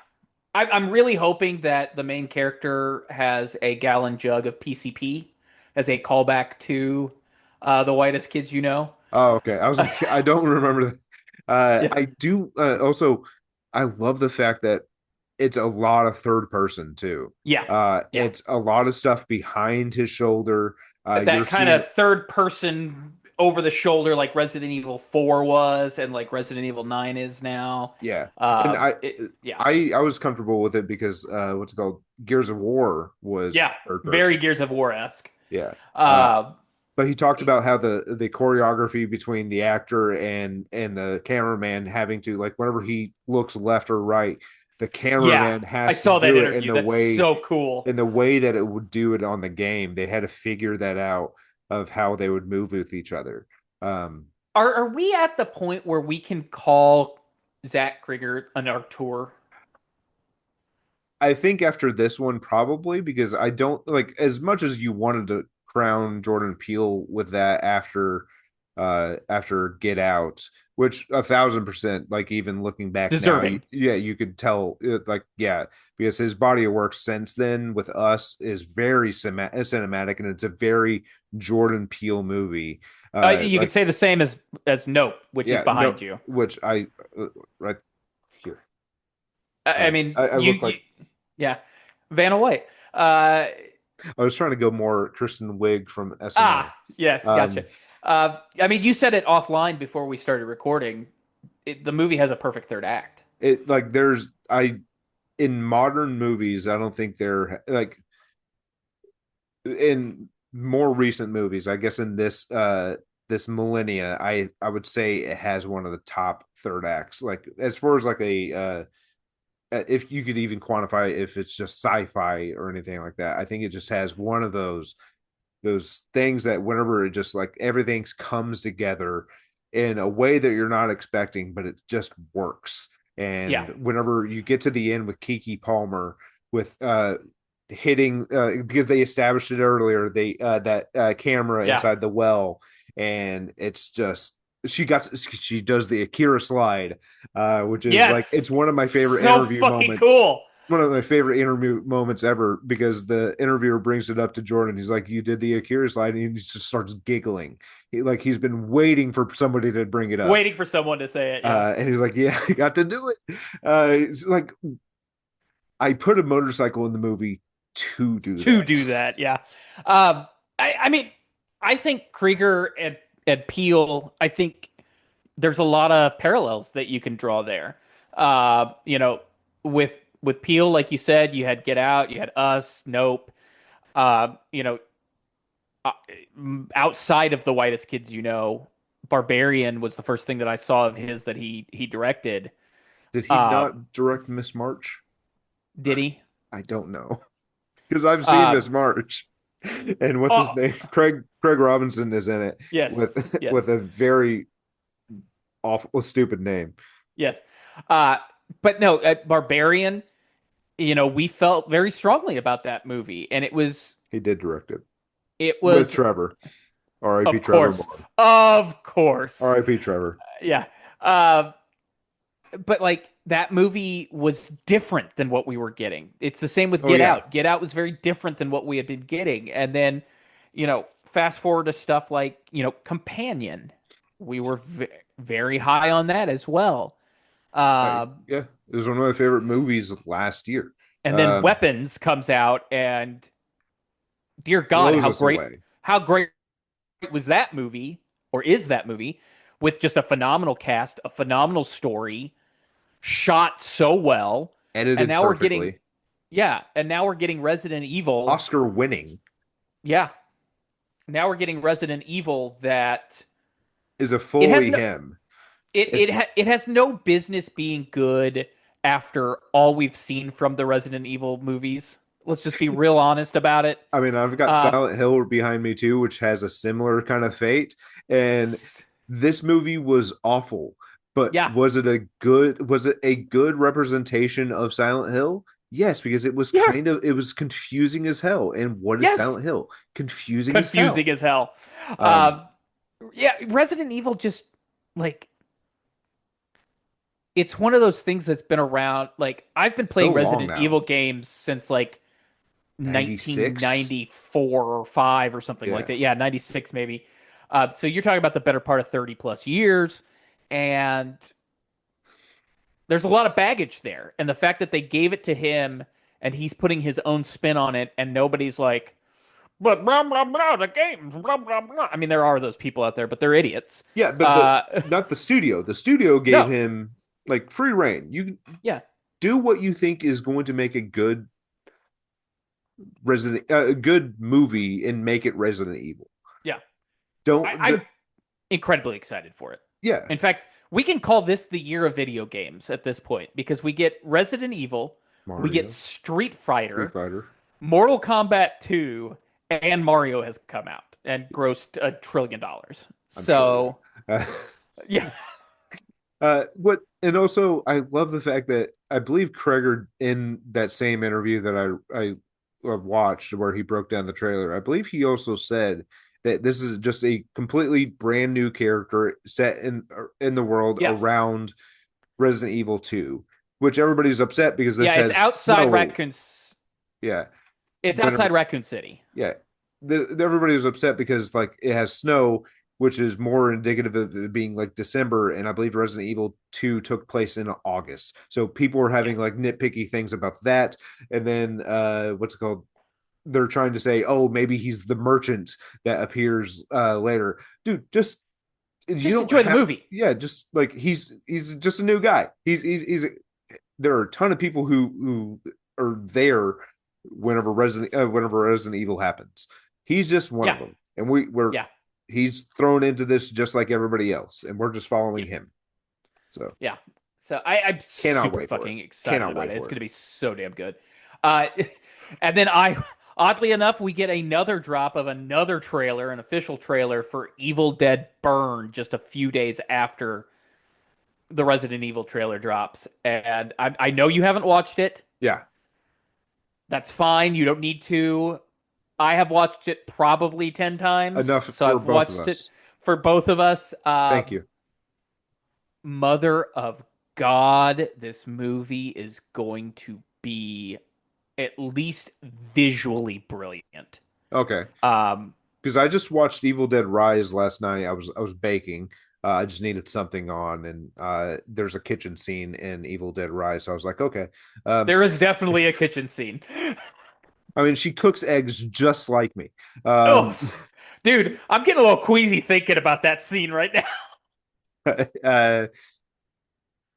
I'm really hoping that the main character has a gallon jug of PCP as a callback to the whitest kids you know. Oh, okay. I was like, I don't remember that. Yeah. I do also I love the fact that it's a lot of third person too. Yeah. Yeah. It's a lot of stuff behind his shoulder. You're That kind seeing of third person over the shoulder like Resident Evil 4 was and like Resident Evil 9 is now. yeah. And Yeah. I was comfortable with it because what's it called? Gears of War was Yeah. third Very person. Gears of War-esque. Yeah. Uh Uh but he talked about how the choreography between the actor and the cameraman having to like whenever he looks left or right, the yeah. cameraman I has to saw that do it interview. That's so cool. in the way that it would do it on the game. They had to figure that out of how they would move with each other. Um, Are we at the point where we can call Zach Krieger an Artur? I think after this one, probably because I don't like as much as you wanted to crown Jordan Peele with that after Get Out, which 1,000% like even looking back now, Deserving. yeah, you could tell like yeah, because his body of work since then with Us is very cinematic and it's a very Jordan Peele movie. You could Like say the same as Nope, which is yeah, no, behind you. which right here. I mean, I look you like yeah, Vanna White. Uh, I was trying to go more Kristen Wiig from SNL. yes, gotcha. Um, I mean, you said it offline before we started recording. The movie has a perfect third act. it like there's I in modern movies, I don't think they're like in more recent movies. I guess in this millennia, I would say it has one of the top third acts. Like as far as like a if you could even quantify if it's just sci-fi or anything like that, I think it just has one of those things that whenever it just like everything comes together in a way that you're not expecting, but it just works. Yeah. And whenever you get to the end with Kiki Palmer with hitting because they established it earlier, they that camera Yeah. inside the well, and it's just she does the Akira slide, which is like Yes. it's one of my favorite So interview fucking moments. cool. One of my favorite interview moments ever because the interviewer brings it up to Jordan. He's like, "You did the Akira slide," and he just starts giggling. He's been waiting for somebody to bring it up, Waiting for someone to say it. Yeah. and he's like, "Yeah, I got to do it." It's like I put a motorcycle in the movie to do To that. do that. Yeah. Um, I mean, I think Krieger and Peel, I think there's a lot of parallels that you can draw there. You know, with Peel, like you said, you had Get Out, you had Us, Nope. You know, uh, outside of The Whitest Kids You Know, Barbarian was the first thing that I saw of his that he directed. Did he Uh, not direct Miss March? did he? I don't know because I've seen Uh, Miss March, and what's his oh, name? Craig Robinson is in it with yes, with yes, a very awful, stupid name. yes. Uh, but no, at Barbarian, you know, we felt very strongly about that movie, and He did direct it it with was, Trevor. R.I.P. of Trevor course, Ball. of course, R.I.P. Trevor. yeah. Uh, but like that movie was different than what we were getting. It's the same with Oh Get yeah, Out. Get Out was very different than what we had been getting. And then, you know, fast forward to stuff like, you know, Companion. We were very high on that as well. Um, yeah. It was one of my favorite movies last year. and then Um, Weapons comes out, and dear God, blows us away. how great was that movie, or is that movie, with just a phenomenal cast, a phenomenal story, shot so well, and Edited now we're getting perfectly. yeah, and now we're getting Resident Evil. Oscar winning Yeah, now we're getting Resident Evil that is a it has fully no him. it It's it has no business being good after all we've seen from the Resident Evil movies. Let's just be real honest about it. I mean, I've got Uh, Silent Hill behind me too, which has a similar kind of fate. And this movie was awful, but yeah, was it a good representation of Silent Hill? Yes, because yeah, it was confusing as hell. And what is yes, Silent Hill? Confusing as confusing hell. as hell. Um, Yeah, Resident Evil just like it's one of those things that's been around. Like I've been so playing long Resident now. Evil games since like 96? 1994 or 5 or something like Yeah. that. Yeah, 96 maybe. So you're talking about the better part of 30 plus years, and there's a lot of baggage there. And the fact that they gave it to him and he's putting his own spin on it, and nobody's like, but blah blah blah, the games, blah blah blah. I mean, there are those people out there, but they're idiots. Yeah, but the Uh, not the studio. The studio gave no, him like free reign. You yeah, do what you think is going to make a good movie and make it Resident Evil. yeah. Don't I'm incredibly excited for it. yeah, In fact, we can call this the year of video games at this point because we get Resident Evil, we get Mario, Street Street Fighter, Fighter. Mortal Kombat 2, and Mario has come out and grossed $1 trillion. I'm sure. So, yeah, What and also I love the fact that I believe Kreger in that same interview that I watched where he broke down the trailer. I believe he also said that this is just a completely brand new character set in the world yeah, around Resident Evil 2, which everybody's upset because this yeah. It's has outside snow. Raccoon's. Yeah, It's but outside Raccoon City. yeah, everybody was upset because like it has snow, which is more indicative of it being like December, and I believe Resident Evil 2 took place in August. So people were Yeah, having like nitpicky things about that. And then what's it called? They're trying to say, oh, maybe he's the merchant that appears later. Dude, just you just don't enjoy the have movie. yeah, just like he's just a new guy. He's there are a ton of people who are there whenever Resident Evil happens. He's just one Yeah, of them, and we're yeah, he's thrown into this just like everybody else, and we're just yeah, following him. So yeah. So I'm cannot super wait for it. fucking excited Cannot about wait it. It's for going it. to be so damn good. Uh, and then Oddly enough, we get another drop of another trailer, an official trailer for Evil Dead Burn, just a few days after the Resident Evil trailer drops. And I know you haven't watched it. Yeah, That's fine. You don't need to. I have watched it probably 10 times. enough So for I've both of watched it us. for both of us. Thank you. Mother of God, this movie is going to be at least visually brilliant. Okay, Um, because I just watched Evil Dead Rise last night. I was baking. I just needed something on, and there's a kitchen scene in Evil Dead Rise. So I was like, okay. Um, there is definitely a kitchen scene. I mean, she cooks eggs just like me. Oh, Um, dude, I'm getting a little queasy thinking about that scene right now. uh,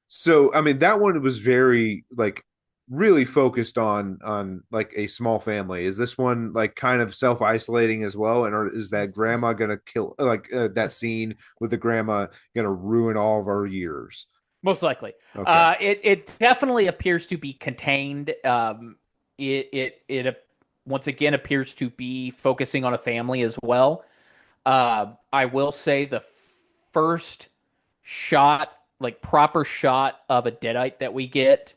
so I mean, that one was very like really focused on like a small family. Is this one like kind of self-isolating as well, and or is that grandma gonna kill like that scene with the grandma gonna ruin all of our years? Most likely. Okay, It definitely appears to be contained. It once again appears to be focusing on a family as well. I will say the first shot, like proper shot of a Deadite that we get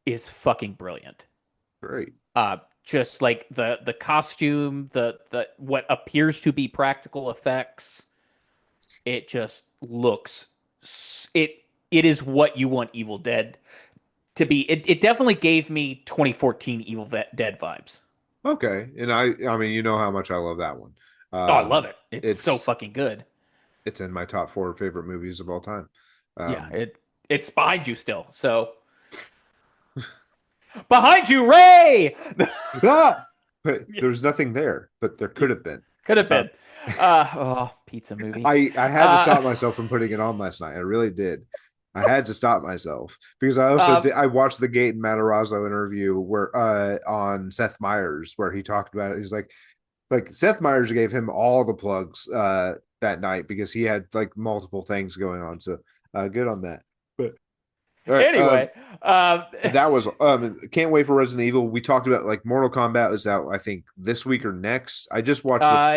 is fucking brilliant. great. Just like the costume, the what appears to be practical effects, it just looks it is what you want Evil Dead to be. It definitely gave me 2014 Dead vibes. Okay, and I mean, you know how much I love that one. Oh, I love it. It's so It's fucking good. it's in my top four favorite movies of all time. Yeah, Um, it's behind you still. So behind you, Ray. ah! But there's nothing there, but there could have been. Could have Uh, been. Oh, pizza movie. I had to Uh, stop myself from putting it on last night. I really did. I had to stop myself because I also uh, did. I watched the Gate and Matarazzo interview where on Seth Meyers where he talked about it. He's like Seth Meyers gave him all the plugs that night because he had like multiple things going on. So good on that. But all right, anyway, um, that was can't wait for Resident Evil. We talked about like Mortal Kombat is out I think this week or next. it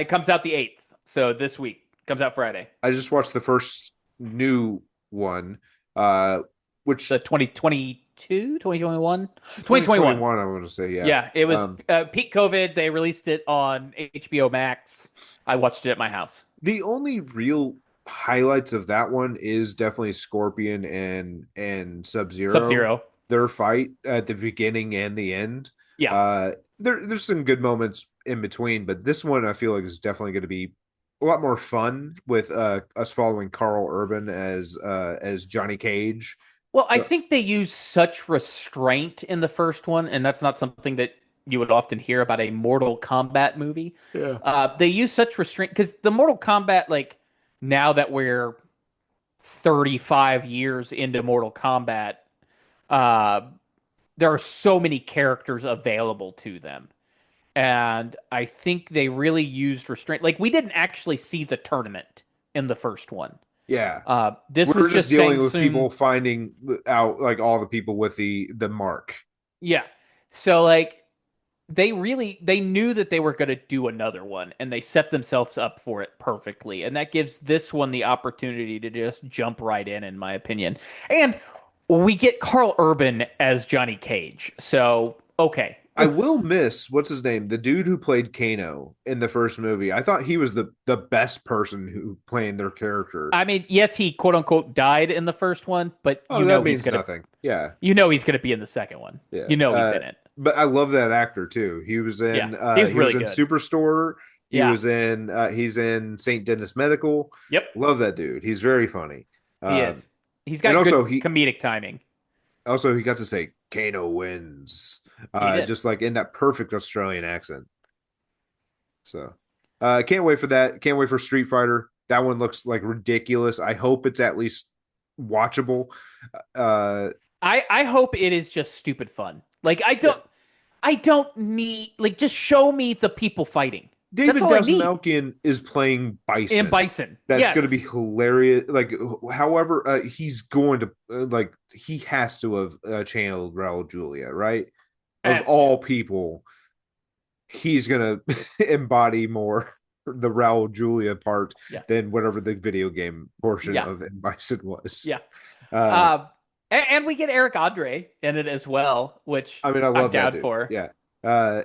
comes out the 8th. So this week comes out Friday. I just watched the first new one, uh, which The 2022, 2021, 2021. 2021 I want to say, yeah. Yeah, it was peak COVID. They released it on HBO Max. I watched it at my house. The only real highlights of that one is definitely Scorpion and Sub Sub Zero, Zero. their fight at the beginning and the end. Yeah. There's some good moments in between, but this one I feel like is definitely going to be a lot more fun with us following Carl Urban as Johnny Cage. Well, I So, think they use such restraint in the first one, and that's not something that you would often hear about a Mortal Kombat movie. yeah. They use such restraint because the Mortal Kombat, like now that we're 35 years into Mortal Kombat, uh, there are so many characters available to them. And I think they really used restraint. Like we didn't actually see the tournament in the first one. Yeah. This was We're just just dealing Sang with Tsung. people finding out like all the people with the mark. Yeah. So like they knew that they were going to do another one and they set themselves up for it perfectly. And that gives this one the opportunity to just jump right in my opinion. And we get Carl Urban as Johnny Cage. So, okay. I will miss what's his name, the dude who played Kano in the first movie. I thought he was the best person who playing their character. I mean, yes, he quote unquote died in the first one, but Oh, that means nothing. Yeah, he's gonna be in the second one. yeah. You know he's in it. But I love that actor too. He was Yeah, in he's he was really in good. Superstore. He Yeah. was in he's in St. Dennis Medical. Yep. Love that dude. He's very funny. He Um, is. He's and got good comedic timing. also he got to say Kano wins. He did. Just like in that perfect Australian accent. So can't wait for that. Can't wait for Street Fighter. That one looks like ridiculous. I hope it's at least watchable. Uh I hope it is just stupid fun. Like yeah. I don't need like just show me the people fighting. That's David all I need. Dastmalchian is playing In Bison. Bison. That's going to be Yes. hilarious. Like, however, he's going to like he has to have channeled Raul Julia, right? Of Has to. all people, he's gonna embody more the Raul Julia part Yeah. than whatever the video game portion Yeah. of M. Bison was. Yeah. Uh, Um, and we get Eric Andre in it as well, which I mean, I I'm love that down dude. for. Yeah. Uh,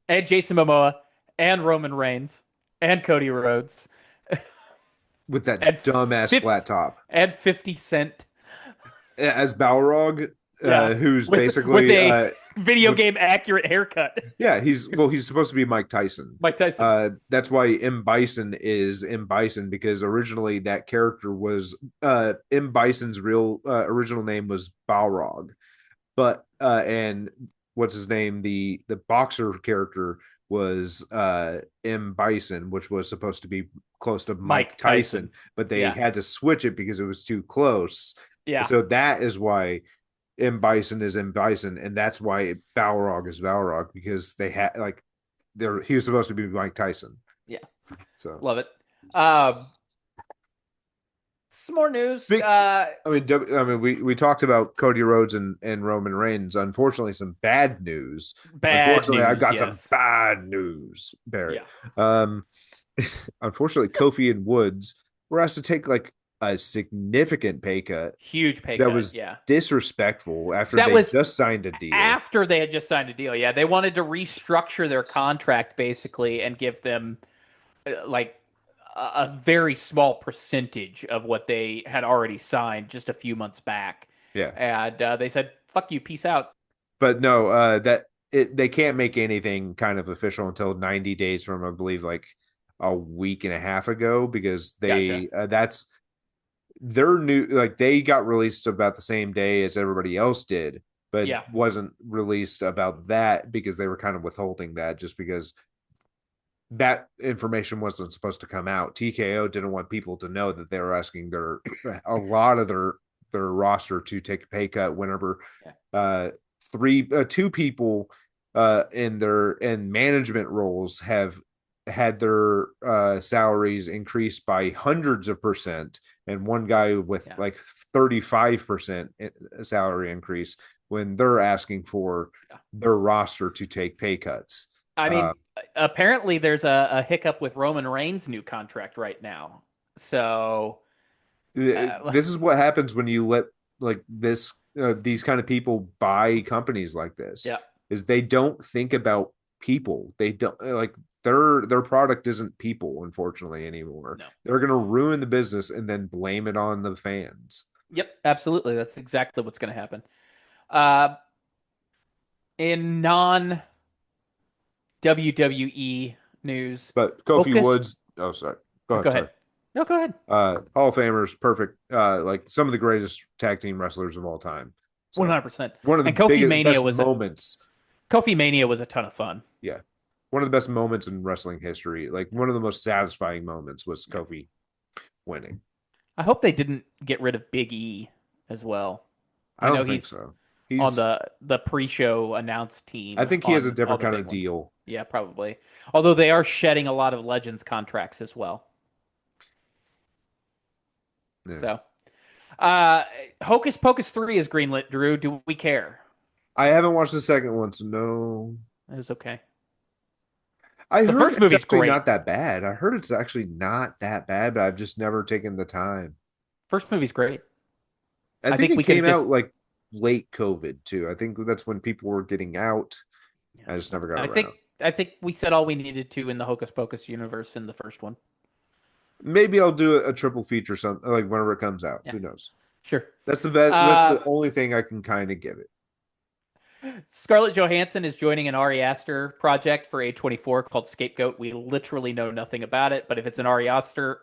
And Jason Momoa and Roman Reigns and Cody Rhodes with that and dumbass flat top 50 Cent. as Balrog, Yeah. who's With basically a video which game accurate haircut. yeah, he's supposed to be Mike Tyson. Mike Tyson. That's why M. Bison is M. Bison, because originally that character was M. Bison's real original name was Balrog, but and what's his name, the boxer character was M. Bison, which was supposed to be close to Mike Mike Tyson, Tyson. but they Yeah. had to switch it because it was too close. Yeah. So that is why M. Bison is M. Bison, and that's why Balrog is Balrog, because they had like he was supposed to be Mike Tyson. Yeah. So Love it. Um, some more news. big, we talked about Cody Rhodes and Roman Reigns. Unfortunately, some bad news. Bad Unfortunately, I've news, got yes. some bad news, Barry. Yeah. Unfortunately, Kofi and Woods were asked to take like a significant pay cut Huge pay that cut. was Yeah. disrespectful after That they was just signed a deal. after they had just signed a deal. Yeah. They wanted to restructure their contract basically and give them like a very small percentage of what they had already signed just a few months back. Yeah. And they said, fuck you, peace out. But no, they can't make anything kind of official until 90 days from, I believe, like a week and a half ago, because they Gotcha. that's their new, like they got released about the same day as everybody else did, but Yeah. wasn't released about that because they were kind of withholding that just because that information wasn't supposed to come out. TKO didn't want people to know that they were asking a lot of their roster to take a pay cut whenever two people in management roles have had their salaries increased by hundreds of percent, and one guy with like 35% salary increase when they're asking for their roster to take pay cuts. I mean, apparently there's a hiccup with Roman Reigns' new contract right now. So this is what happens when you let like these kind of people buy companies like this. Yeah. Is they don't think about people. They don't like their product isn't people, unfortunately, anymore. No. They're gonna ruin the business and then blame it on the fans. Yep, absolutely. That's exactly what's going to happen. In non WWE news, But Kofi Woods, oh sorry. Go ahead. Go ahead. No, go ahead. Hall of Famers, perfect. Like some of the greatest tag team wrestlers of all time. 100%. One of the Kofi Mania was moments. Kofi Mania was a ton of fun. Yeah. One of the best moments in wrestling history. Like one of the most satisfying moments was Kofi winning. I hope they didn't get rid of Big E as well. I don't think so. He's on the pre-show announce team. I think he has a different kind of deal. Yeah, probably. Although they are shedding a lot of Legends contracts as well. Yeah. So, Hocus Pocus 3 is greenlit, Drew. Do we care? I haven't watched the second one, so no. It was okay. I heard first movie's actually great. Not that bad. I heard it's actually not that bad, but I've just never taken the time. First movie's great. I think it came out like late COVID too. I think that's when people were getting out. I just never got around. I think we said all we needed to in the Hocus Pocus universe in the first one. Maybe I'll do a triple feature, something like whenever it comes out. Yeah. Who knows? Sure. That's the best. That's the only thing I can kind of give it. Scarlett Johansson is joining an Ari Aster project for A24 called Scapegoat. We literally know nothing about it, but if it's an Ari Aster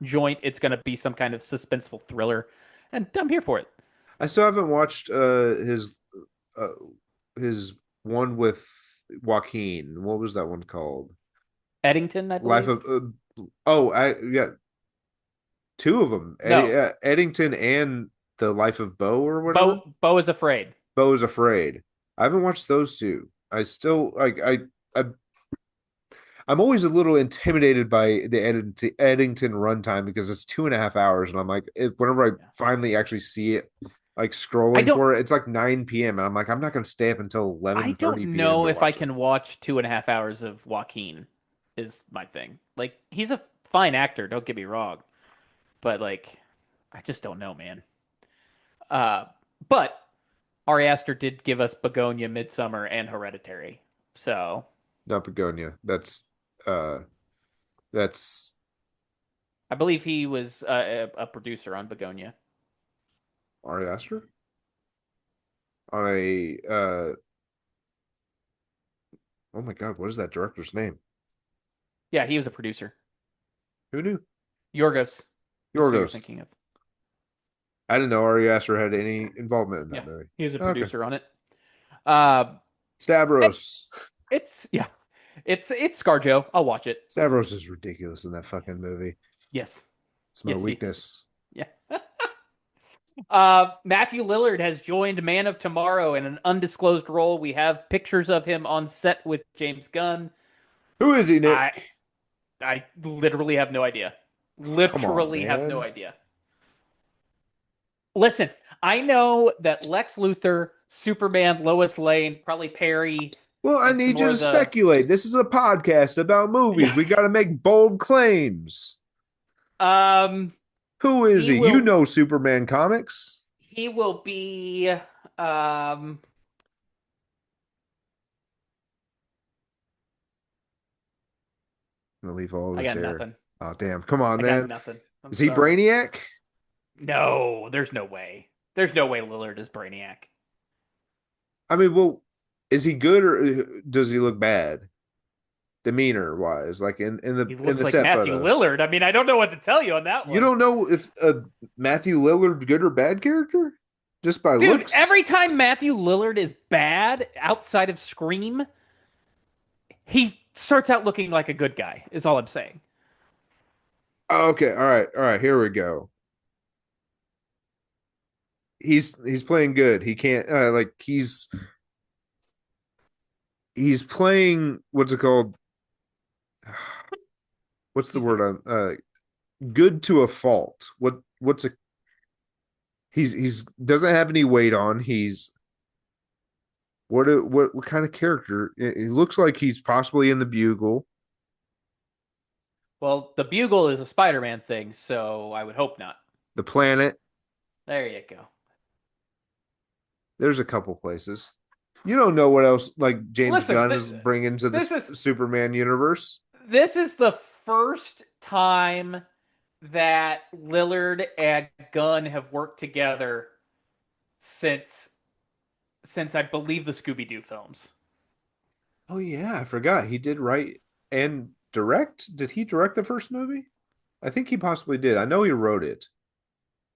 joint, it's going to be some kind of suspenseful thriller, and I'm here for it. I still haven't watched his one with Joaquin. What was that one called? Eddington, I believe. Two of them. No. Eddington and The Life of Bo or whatever. Bo is Afraid. Bo is Afraid. I haven't watched those two. I still I'm always a little intimidated by the Eddington runtime because it's 2.5 hours, and I'm like, whenever I finally actually see it, like I scrolling don't for it. It's like 9 p.m. and I'm like, I'm not gonna stay up until I don't 11:30 p.m. know to if I watch it. can watch 2.5 hours of Joaquin is my thing. Like he's a fine actor, don't get me wrong. But like I just don't know, man. Uh but Ari Aster did give us Begonia, Midsummer, and Hereditary. So Not Begonia. Uh that's I believe he was a producer on Begonia. Ari Aster on a oh my god, what is that director's name? Yeah, he was a producer. Who knew? Yorgos is who you're Yorgos. thinking of. I didn't know Ari Aster had any involvement in Yeah, that movie. he was a Okay. producer on it. Uh, Stavros. it's yeah, it's ScarJo. I'll watch it. Stavros is ridiculous in that fucking movie. Yes, It's my yes, he is. weakness. Yeah. Matthew Lillard has joined Man of Tomorrow in an undisclosed role. We have pictures of him on set with James Gunn. Who is he, I Nick? I literally have no idea. Come on, Literally have no man. idea. Listen, I know that Lex Luthor, Superman, Lois Lane, probably Perry, Well, I and some need you more to of the speculate. This is a podcast about movies. yeah. We got to make bold claims. Um, Who is he he? You will know Superman comics. he will be I'm gonna leave all I this got here. nothing. Oh, damn. Come on, I got man. nothing. I'm Is he sorry. Brainiac? No, there's no way. There's no way Lillard is Brainiac. I mean, well, is he good or does he look bad? Demeanor wise, like He in looks the like set Matthew photos. Lillard. I mean, I don't know what to tell you on that You one. don't know if Matthew Lillard good or bad character just by Dude, looks. every time Matthew Lillard is bad outside of Scream, he starts out looking like a good guy, is all I'm saying. Okay, all right. Here we go. He's playing good. He can't like he's playing what's it called? What's the Excuse me. word on good to a fault. What's a he's doesn't have any weight on. He's what kind of character? It looks like he's possibly in the Bugle, Well, the Bugle is a Spider-Man thing, so I would hope not. the planet. There you go. There's a couple places. You don't know what else like James Listen, Gunn is bringing to this this is Superman universe. this is the first time that Lillard and Gunn have worked together since I believe the Scooby Doo films. Oh yeah, I forgot. He did write and direct. Did he direct the first movie? I think he possibly did. I know he wrote it.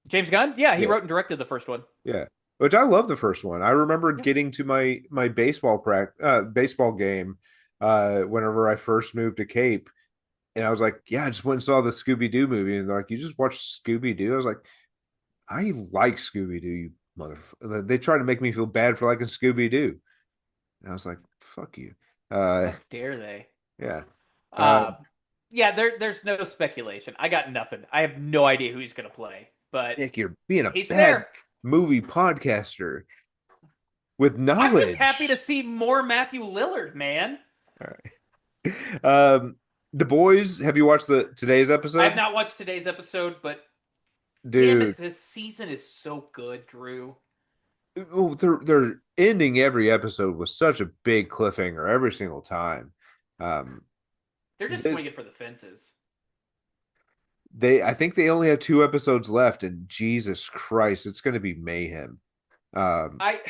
James Gunn, yeah, he Yeah, wrote and directed the first one. yeah. Which I love the first one. I remember Yeah. getting to my baseball game whenever I first moved to Cape, and I was like, yeah, I just went and saw the Scooby Doo movie, and they're like, you just watched Scooby Doo? I was like, I like Scooby Doo, you motherfucker. They tried to make me feel bad for liking Scooby Doo, and I was like, fuck you. Uh, How dare they? yeah. Uh, Uh, yeah, there's no speculation. I got nothing. I have no idea who he's gonna play, but Nick, you're being a he's bad there. movie podcaster with I'm just happy to knowledge. see more Matthew Lillard, man. All right. The Boys. Have you watched the today's I have episode, not watched today's episode, but damn it, dude? this season is so good, Drew. Oh, they're ending every episode with such a big cliffhanger every single time. Um, They're just this swinging for the fences. I think they only have 2 episodes left, and Jesus Christ, it's going to be mayhem. Um, I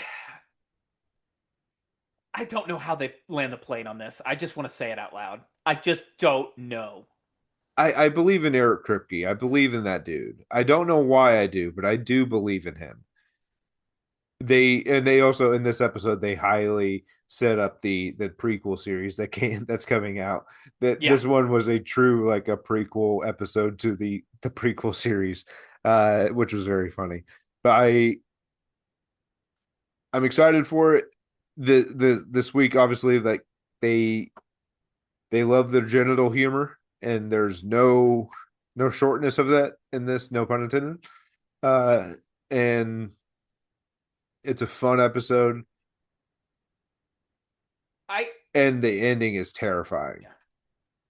I don't know how they land the plane on this. I just want to say it out loud. I just don't know. I believe in Eric Kripke. I believe in that dude. I don't know why I do, but I do believe in him. They also in this episode they highly set up the prequel series that's coming out. That Yeah. this one was a true like a prequel episode to the prequel series, which was very funny. But I'm excited for it. The this week obviously like they they love their genital humor and there's no shortness of that in this, no pun intended. And It's a fun episode, I and the ending is terrifying. Yeah.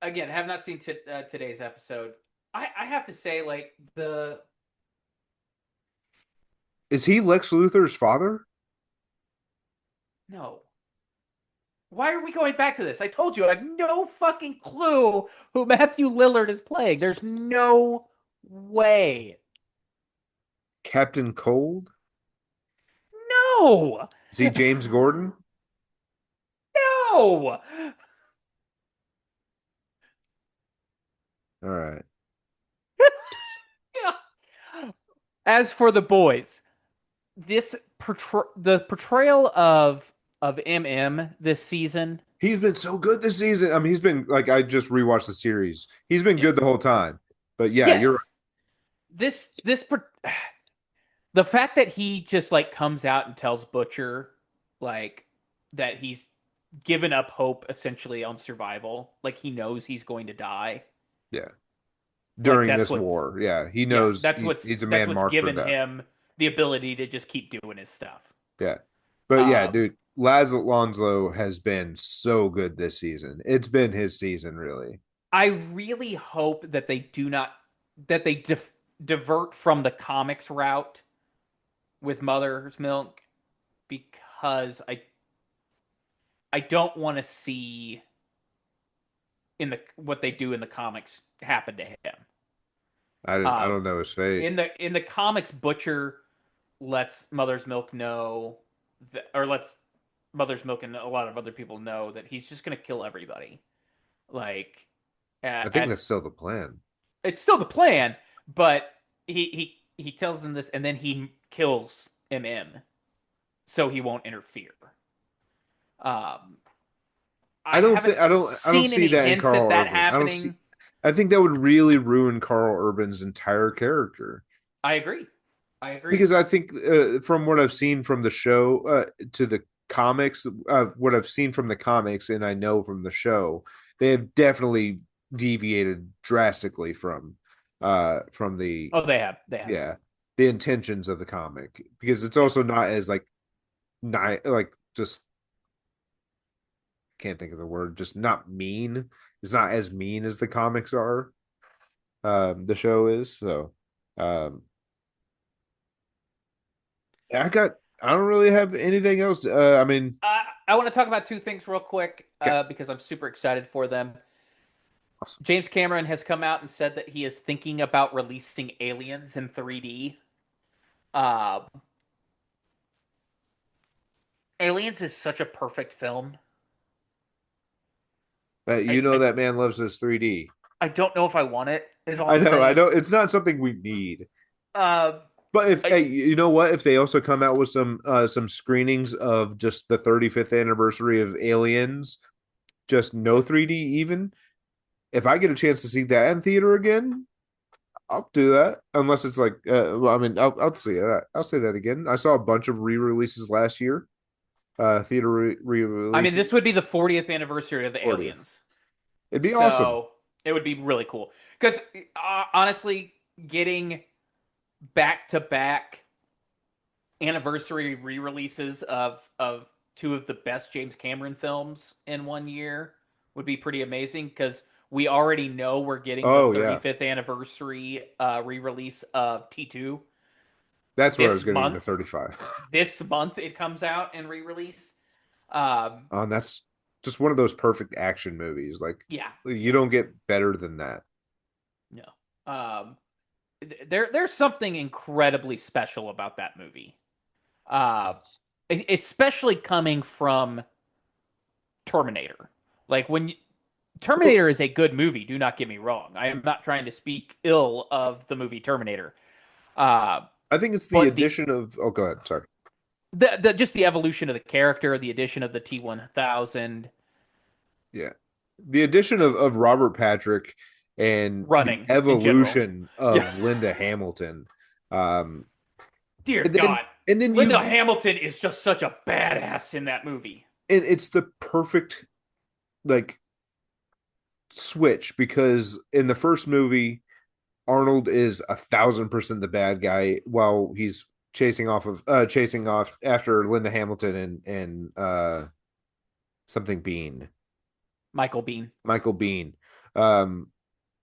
Again have not seen today's episode. I have to say, like, the Is he Lex Luthor's father? no. Why are we going back to this? I told you I have no fucking clue who Matthew Lillard is playing. There's no way. Captain Cold? No. Is he James Gordon? No. All right. As for the boys, the portrayal of MM this season. He's been so good this season. I mean, he's been like, I just rewatched the series. He's been Yeah. good the whole time. But yeah, you're Yes. This the fact that he just like comes out and tells Butcher like that he's given up hope essentially on survival, like he knows he's going to die. yeah. Like During this war. Yeah. He yeah, knows he's a that's man what's marked for given death. him the ability to just keep doing his stuff. Yeah. But yeah, Um, dude, Laz Alonso has been so good this season. It's been his season, really. I really hope that they do not that they divert from the comics route with Mother's Milk, because I don't want to see in the what they do in the comics happen to him. I Um, don't know his fate. in the comics, Butcher lets Mother's Milk know that, or lets Mother's Milk and a lot of other people know that he's just going to kill everybody. Like, I think at that's still the plan. it's still the plan, but he tells them this, and then he kills MM so he won't interfere. Um, I haven't I don't seen see any that in hints at Carl that Urban. I don't see happening. I think that would really ruin Carl Urban's entire character. I agree. I agree. Because I think from what I've seen from the show to the comics, what I've seen from the comics and I know from the show, they have definitely deviated drastically from the Oh, they have. They have. yeah, the intentions of the comic, because it's also not as like not like just can't think of the word, just not mean. It's not as mean as the comics are. The show is so. Um, I don't really have anything else. I mean, I want to talk about two things real quick okay, because I'm super excited for them. awesome. James Cameron has come out and said that he is thinking about releasing Aliens in 3D. Uh, Aliens is such a perfect film. You know that man loves his 3D. I don't know if I want it. Is all I'm I saying. know. It's not something we need. Uh, But if I, hey, you know what? If they also come out with some screenings of just the 35th anniversary of Aliens, just no 3D even, if I get a chance to see that in theater again, I'll do that. Unless it's like, well, I mean, I'll see that. I'll say that again. I saw a bunch of re-releases last year, theater I mean, re-releases. this would be the 40th anniversary of the 40th. Aliens, It'd be awesome. so it would be really cool. Because honestly, getting back to back anniversary re-releases of two of the best James Cameron films in one year would be pretty amazing, because we already know we're getting the Oh yeah, 35th anniversary re-release of T2 that's where I was this getting the month. 35. This month it comes out and re-release. Um, And that's just one of those perfect action movies. Like yeah, you don't get better than that. no. There's something incredibly special about that movie. Uh, Especially coming from Terminator. Like Terminator is a good movie. Do not get me wrong. I am not trying to speak ill of the movie Terminator. Uh, I think it's the but addition of. Oh, go ahead. Sorry. the just the evolution of the character, the addition of the T1000 Yeah, the addition of Robert Patrick and the running in general. evolution Yeah, of Linda Hamilton. Um, dear and then God, and then Linda Hamilton is just such a badass in that movie. and it's the perfect like switch, because in the first movie Arnold is 1,000% the bad guy while he's chasing off after Linda Hamilton and something Bean, Michael Bean. Michael Bean. Um,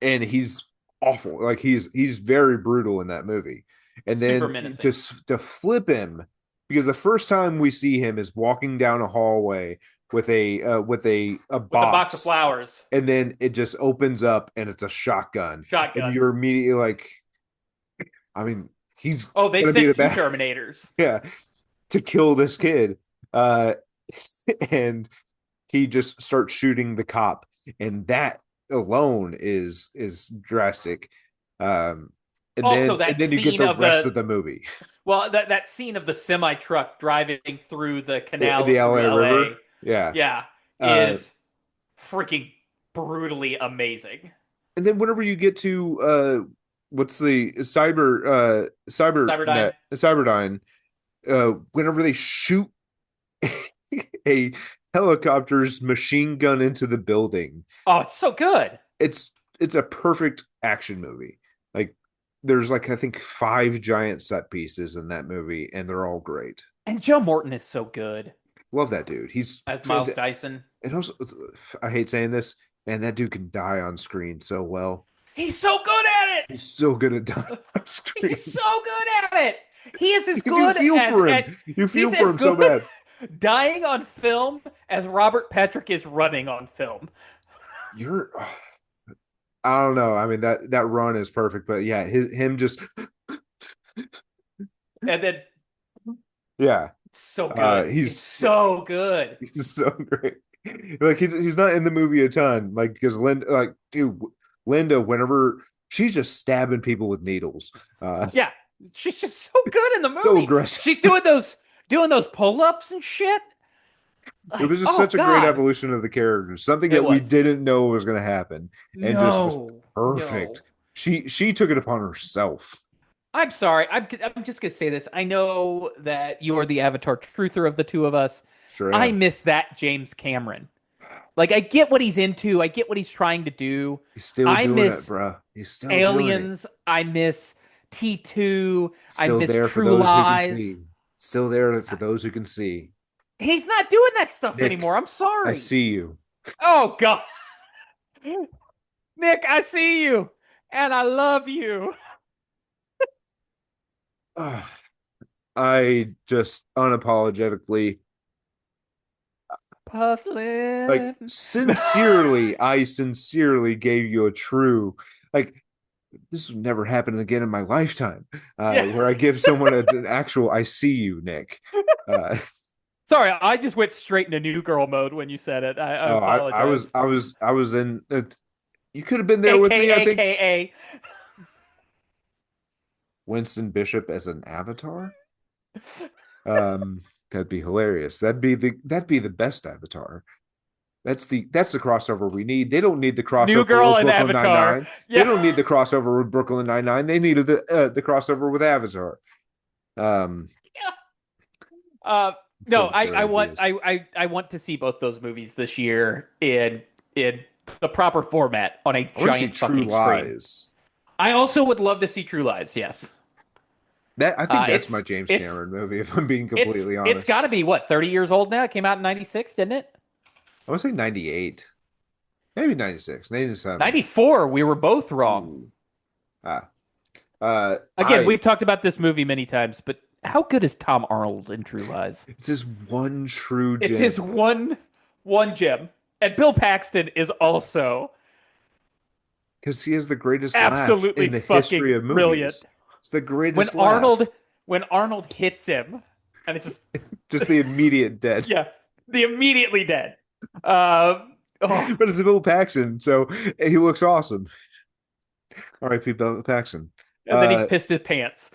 and he's awful. Like he's very brutal in that movie. And Super then menacing. to flip him, because the first time we see him is walking down a hallway with a With the box of box, flowers. and then it just opens up and it's a shotgun, and Shotgun. you're immediately like, I mean, he's Oh, they've gonna be the sent two best, Terminators. yeah, to kill this kid. Uh, and he just starts shooting the cop, and that alone is drastic. Um, Also, and that then you get scene the of rest the of the movie, that scene of the semi truck driving through the canal the through LA River, LA, yeah. yeah, Uh, is freaking brutally amazing. and then whenever you get to what's the Cyberdyne. Cyberdyne, whenever they shoot a helicopter's machine gun into the building, Oh, it's so good. it's it's a perfect action movie. Like there's like I think five giant set pieces in that movie, and they're all great. And Joe Morton is so good Love that dude. He's as Miles fantastic. Dyson. And also, I hate saying this, man, that dude can die on screen so well. He's so good at He's it. so good at dying on He's screen so good at it. He is as because you good feel as for at him. You feel he's for as him so good bad. dying on film as Robert Patrick is running on film. You're, I don't know. I mean that run is perfect, but yeah, him just And then yeah. so good. It's He's so good. he's so great. Like he's not in the movie a ton. Like because Linda, like dude, Linda, whenever she's just stabbing people with needles, Yeah. She's just so good in the so movie. aggressive. She's doing those pull-ups and shit. It Like, was just oh such a great God. evolution of the character, something It that we was. didn't know was going to happen, and just was No. perfect. No. She took it upon herself. I'm sorry. I'm just gonna say this. I know that you are the Avatar truther of the two of us. Sure I am. miss that James Cameron. Like I get what he's into. I get what he's trying to do. He's still I doing it, miss bro. He's still doing it. Aliens. I miss T2. I Still miss there for True those who can Lies. see. Still there for those who can see. He's not doing that stuff Nick, anymore. I'm I sorry. see you. Oh God. Nick, I see you. And I love you. I just unapologetically, like, Hustling. I sincerely gave you a true, like, this will never happen again in my lifetime. Yeah. Where I give someone an actual, I see you, Nick. Uh, Sorry, I just went straight into new girl mode when you said it. I oh, apologize. I was in. You could have been there with me. I think AKA. Winston Bishop as an avatar. That'd be hilarious. That'd be the best avatar. That's the crossover we need. They don't need the New crossover girl with and Brooklyn Nine Avatar. Nine. They Yeah. don't need the crossover with Brooklyn Nine Nine. They needed the crossover with Avatar. Um, Uh, no, full of great ideas. I want to see both those movies this year in the proper format on a I want to see giant True fucking screen. Lies. I also would love to see True Lies. Yes. That I think that's my It's James it's Cameron movie. If I'm being it's completely it's got honest, to be what 30 years old now. It came out in 96, didn't it? I want to say 98, maybe 96, 97. 94. We were both wrong. Ooh. Ah, Again, we've talked about this movie many times, but how good is Tom Arnold in True Lies? it's his one true It's gem his one gem. And Bill Paxton is also because he has the greatest laugh absolutely in the history fucking of brilliant. movies. It's the When greatest laugh. Arnold when Arnold hits him and it just Just the immediate dead. yeah, the immediately dead. Uh, oh, But it's Bill Paxton, so he looks awesome. R.I.P. Bill Paxton. and then he pissed his pants.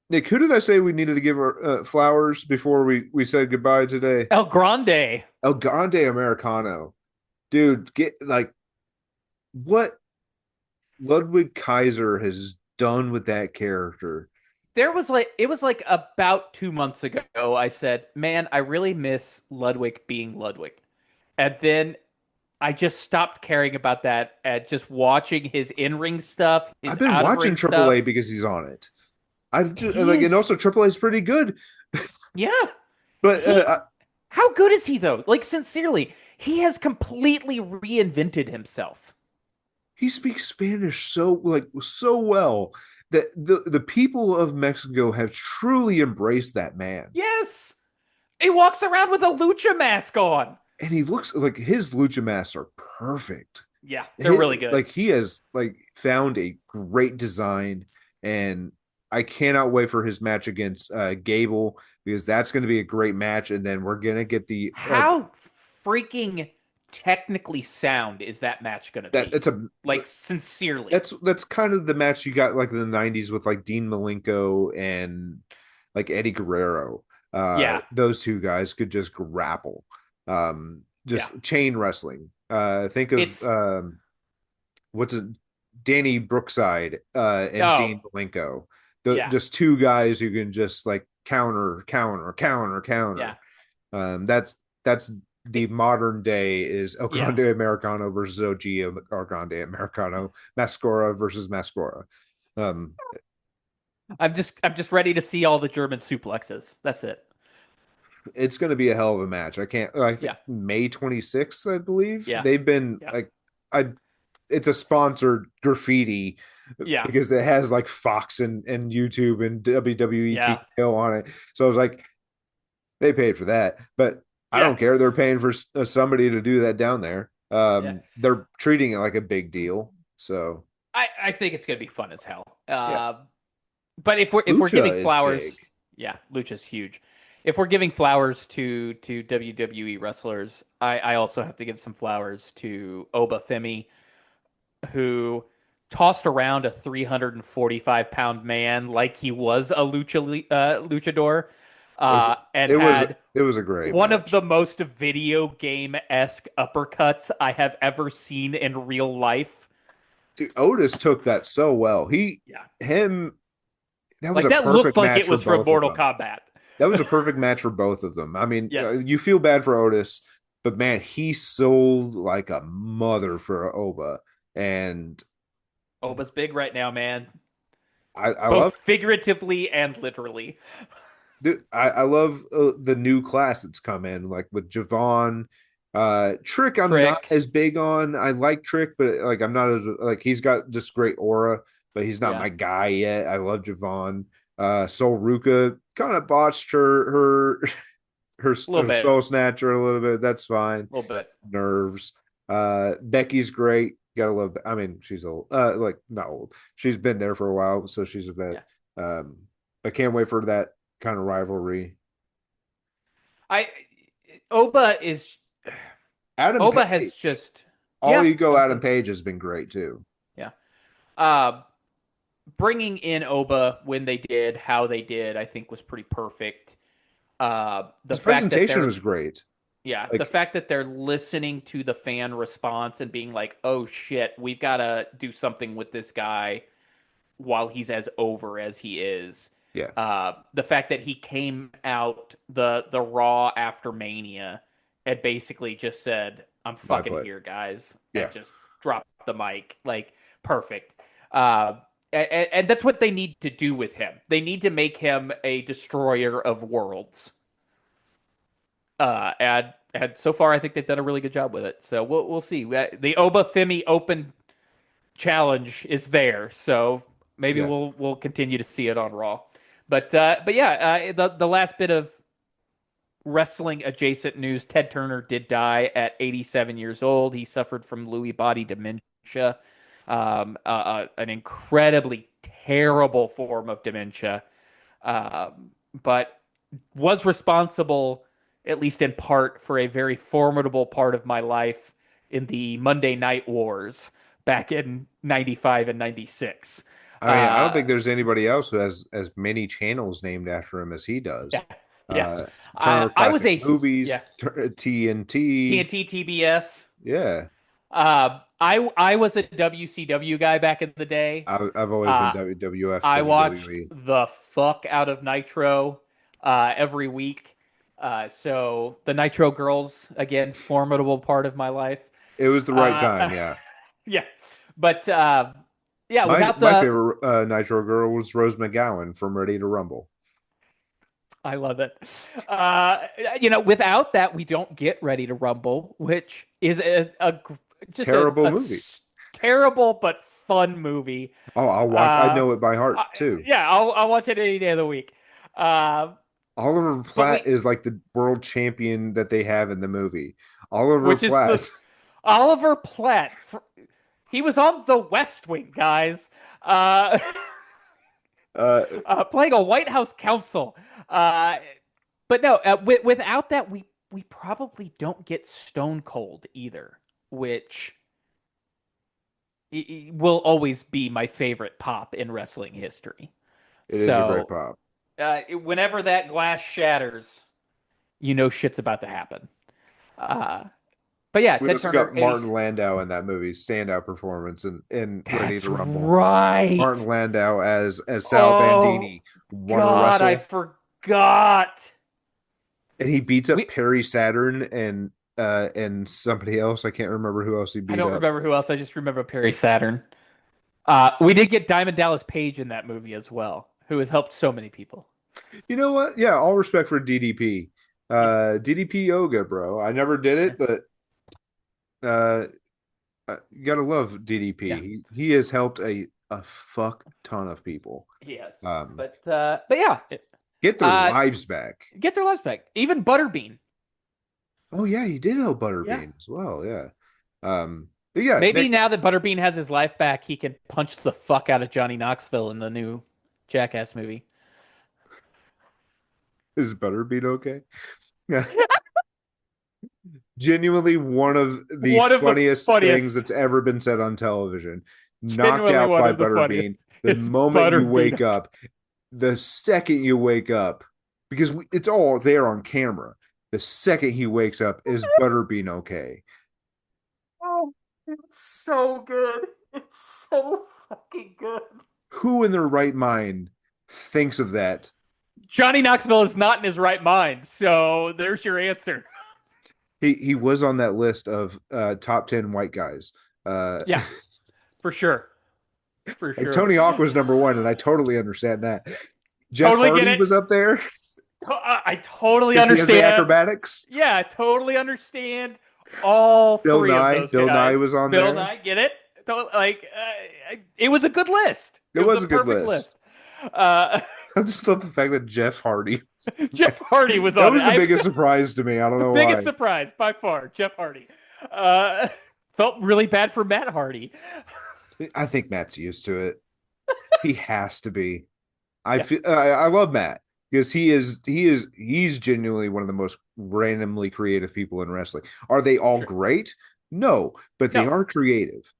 Nick, who did I say we needed to give our flowers before we said goodbye today? El Grande. El Grande Americano. Dude, get like what Ludwig Kaiser has done with that character. It was like about 2 months ago. I said, "Man, I really miss Ludwig being Ludwig," and then I just stopped caring about that and just watching his in ring stuff, his I've been out of watching ring AAA stuff. because he's on it. I've just He like, and is, also Triple H is pretty good, yeah. but He, how good is he though? Like sincerely, he has completely reinvented himself. he speaks Spanish so well that the people of Mexico have truly embraced that man. Yes. He walks around with a lucha mask on. And he looks like his lucha masks are perfect. Yeah, they're really good. Like he has like found a great design, and I cannot wait for his match against Gable, because that's going to be a great match. And then we're gonna get How freaking technically sound is that match going to that be? it's a Like sincerely. that's kind of the match you got like in the '90s with like Dean Malenko and like Eddie Guerrero. Yeah. Those two guys could just grapple, Yeah. just chain wrestling. Think of It's what's it, Danny Brookside and oh, Dean Malenko. yeah. Just two guys who can just like counter, counter, counter, Yeah. counter. That's the It, modern day is El yeah. Grande Americano versus OG El Grande Americano, Mascora versus Mascora. Um, I'm just ready to see all the German suplexes. That's it. it's going to be a hell of a match. I think Yeah. May 26th, I believe. Yeah. They've been Yeah. like, I, it's a sponsored graffiti Yeah. because it has like Fox and YouTube and WWE Yeah. TKO on it. So I was like, they paid for that, but I Yeah. don't care. They're paying for somebody to do that down there. Yeah. They're treating it like a big deal. So I think it's gonna be fun as hell. yeah, But if we're Lucha giving is big. flowers, yeah, Lucha's huge. If we're giving flowers to WWE wrestlers, I also have to give some flowers to Oba Femi, who tossed around a 345-pound man like he was a luchador, It, and it was had it was a great one of match. the most video game-esque uppercuts I have ever seen in real life. Dude, Otis took that so well. Yeah. Him, that was Like a that looked perfect like match it for was from both of Mortal them. Kombat. That was a perfect match for both of them. I mean, Yes. you feel bad for Otis, but man, he sold like a mother for Oba, and Oba's big right now, man. I Both love, figuratively and literally. dude, I love the new class that's come in, like with Javon. Trick, I'm not Trick. as big on. I like Trick, but like I'm not as like he's got just great aura, but he's not Yeah. my guy yet. I love Javon. Sol Ruka kind of botched her A little bit. soul snatcher a little bit. That's fine. A little bit. Nerves. Becky's great. Gotta love. I mean, she's old. Like not old. She's been there for a while, so she's a vet. Yeah. Um, I can't wait for that kind of rivalry. I Oba is Adam Oba has Page. just All yeah. you go. Adam Page has been great too. Yeah. Uh bringing in Oba when they did, how they did, I think was pretty perfect. The His fact that presentation they're was great. yeah, the Like, fact that they're listening to the fan response and being like, "Oh shit, we've got to do something with this guy while he's as over as he is." yeah, The fact that he came out the Raw after Mania and basically just said, "I'm my fucking play. here, guys," and Yeah, just dropped the mic, like perfect. And that's what they need to do with him. They need to make him a destroyer of worlds. And so far, I think they've done a really good job with it. So we'll see. The Oba Femi Open Challenge is there, so maybe yeah. we'll continue to see it on Raw. But yeah, the last bit of wrestling adjacent news: Ted Turner did die at 87 years old. He suffered from Lewy body dementia, an incredibly terrible form of dementia, but was responsible, at least in part, for a very formidable part of my life in the Monday Night Wars back in 95 and 96. I mean, I don't Uh, think there's anybody else who has as many channels named after him as he does. yeah, yeah. Uh, I, Turner I was Classic a, Movies, yeah, TNT. TNT TBS. Yeah, I was a WCW guy back in the day. I've always been Uh, WWF, I watched WWE. the fuck out of Nitro every week. So the Nitro Girls, again, formidable part of my life. It was the right time. Uh, Yeah, yeah, but Yeah, My without my the favorite Nitro girl was Rose McGowan from Ready to Rumble. I love it. Without that, we don't get Ready to Rumble, which is just Terrible movie. terrible but fun movie. Oh, I'll watch. I Uh, know it by heart I, too. yeah, I'll watch it any day of the week. Uh, Oliver but Platt we, is like the world champion that they have in the movie. Oliver which is the Platt. Oliver Platt. He was on The West Wing, guys. Uh, Uh, playing a White House counsel. Uh, but no, without that, we probably don't get Stone Cold either, which will always be my favorite pop in wrestling history. it is a great So, pop. whenever that glass shatters, shit's about to happen. Uh, but yeah, We Ted also Turner, got Martin he's Landau in that movie, standout performance in Ready that's to Rumble. right. Martin Landau as Sal Oh Bandini won a God, I wrestle, forgot. and he beats up We Perry Saturn and somebody else. I can't remember who else he I beat don't up. remember who else. I just remember Perry Saturn. We did get Diamond Dallas Page in that movie as well, who has helped so many people. You know what? Yeah, all respect for DDP. Yeah, DDP yoga, bro. I never did yeah, it, but uh, you gotta love yeah. DDP. He has helped a fuck ton of people. He has. Um, But yeah, get their uh, lives back. get their lives back. Even Butterbean. Oh yeah, he did help Yeah. Butterbean as well. Yeah. But yeah, Maybe Nick, now that Butterbean has his life back, he can punch the fuck out of Johnny Knoxville in the new Jackass movie. is Butterbean okay? Yeah. Genuinely one of the One of the funniest things funniest. that's ever been said on television. Knocked Genuinely out one by of the funniest. Butterbean. The It's moment you Butterbean. wake up, the second you wake up, because it's all there on camera. The second he wakes up, is Butterbean okay? Oh, it's so good. It's so fucking good. Who in their right mind thinks of that? Johnny Knoxville is not in his right mind, so there's your answer. He was on that list of top 10 white guys. Uh, Yeah, for sure. For like sure. Tony Hawk was number one, and I totally understand that. Jeff Totally get Hardy it. was up there I totally because he has the understand. acrobatics. Yeah, I totally understand all three of those Bill Nye guys. was on Bill there. Nye, get it? Like, it was a good list. It It was was a a good perfect list. list. Uh, I just love the fact that Jeff Hardy. Jeff Hardy was That on it. was the biggest surprise to me. I don't The know biggest why. surprise by far, Jeff Hardy. Uh, felt really bad for Matt Hardy. I think Matt's used to it. He has to be. I Yeah, feel I love Matt because he's genuinely one of the most randomly creative people in wrestling. Are they all sure. great? No, but they No, are creative.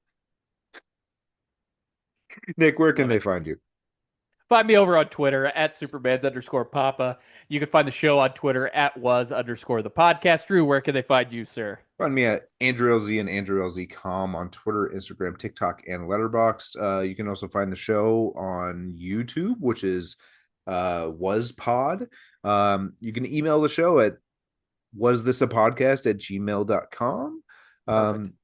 Nick, where can love they it. find you? Find me over on Twitter at supermans_papa. You can find the show on Twitter at was_the podcast. Drew, where can they find you, sir? Find me at Andrew LZ and Andrew LZ.com on Twitter, Instagram, TikTok, and Letterboxd. You can also find the show on YouTube, which is Was Pod. You can email the show at wasthisapodcast@gmail.com. Perfect.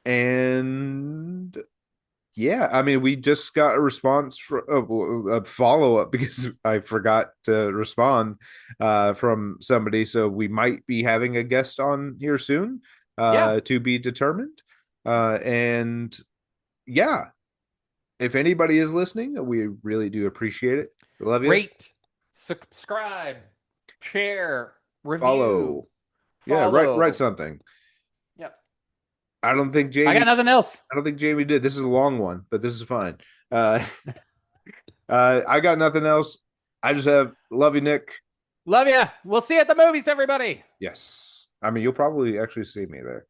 And yeah, I mean, we just got a response for a follow up because I forgot to respond from somebody. So we might be having a guest on here soon Yeah. to be determined. And yeah, if anybody is listening, we really do appreciate it. We love you. Rate, subscribe, share, review, Follow. Yeah, write follow. something. Yep. I don't think I got Jamie. nothing else. I don't think Jamie did. This is a long one, but this is fine. Uh, I got nothing else. I just have love you, Nick. Love ya. We'll see you at the movies, everybody. Yes. I mean, you'll probably actually see me there.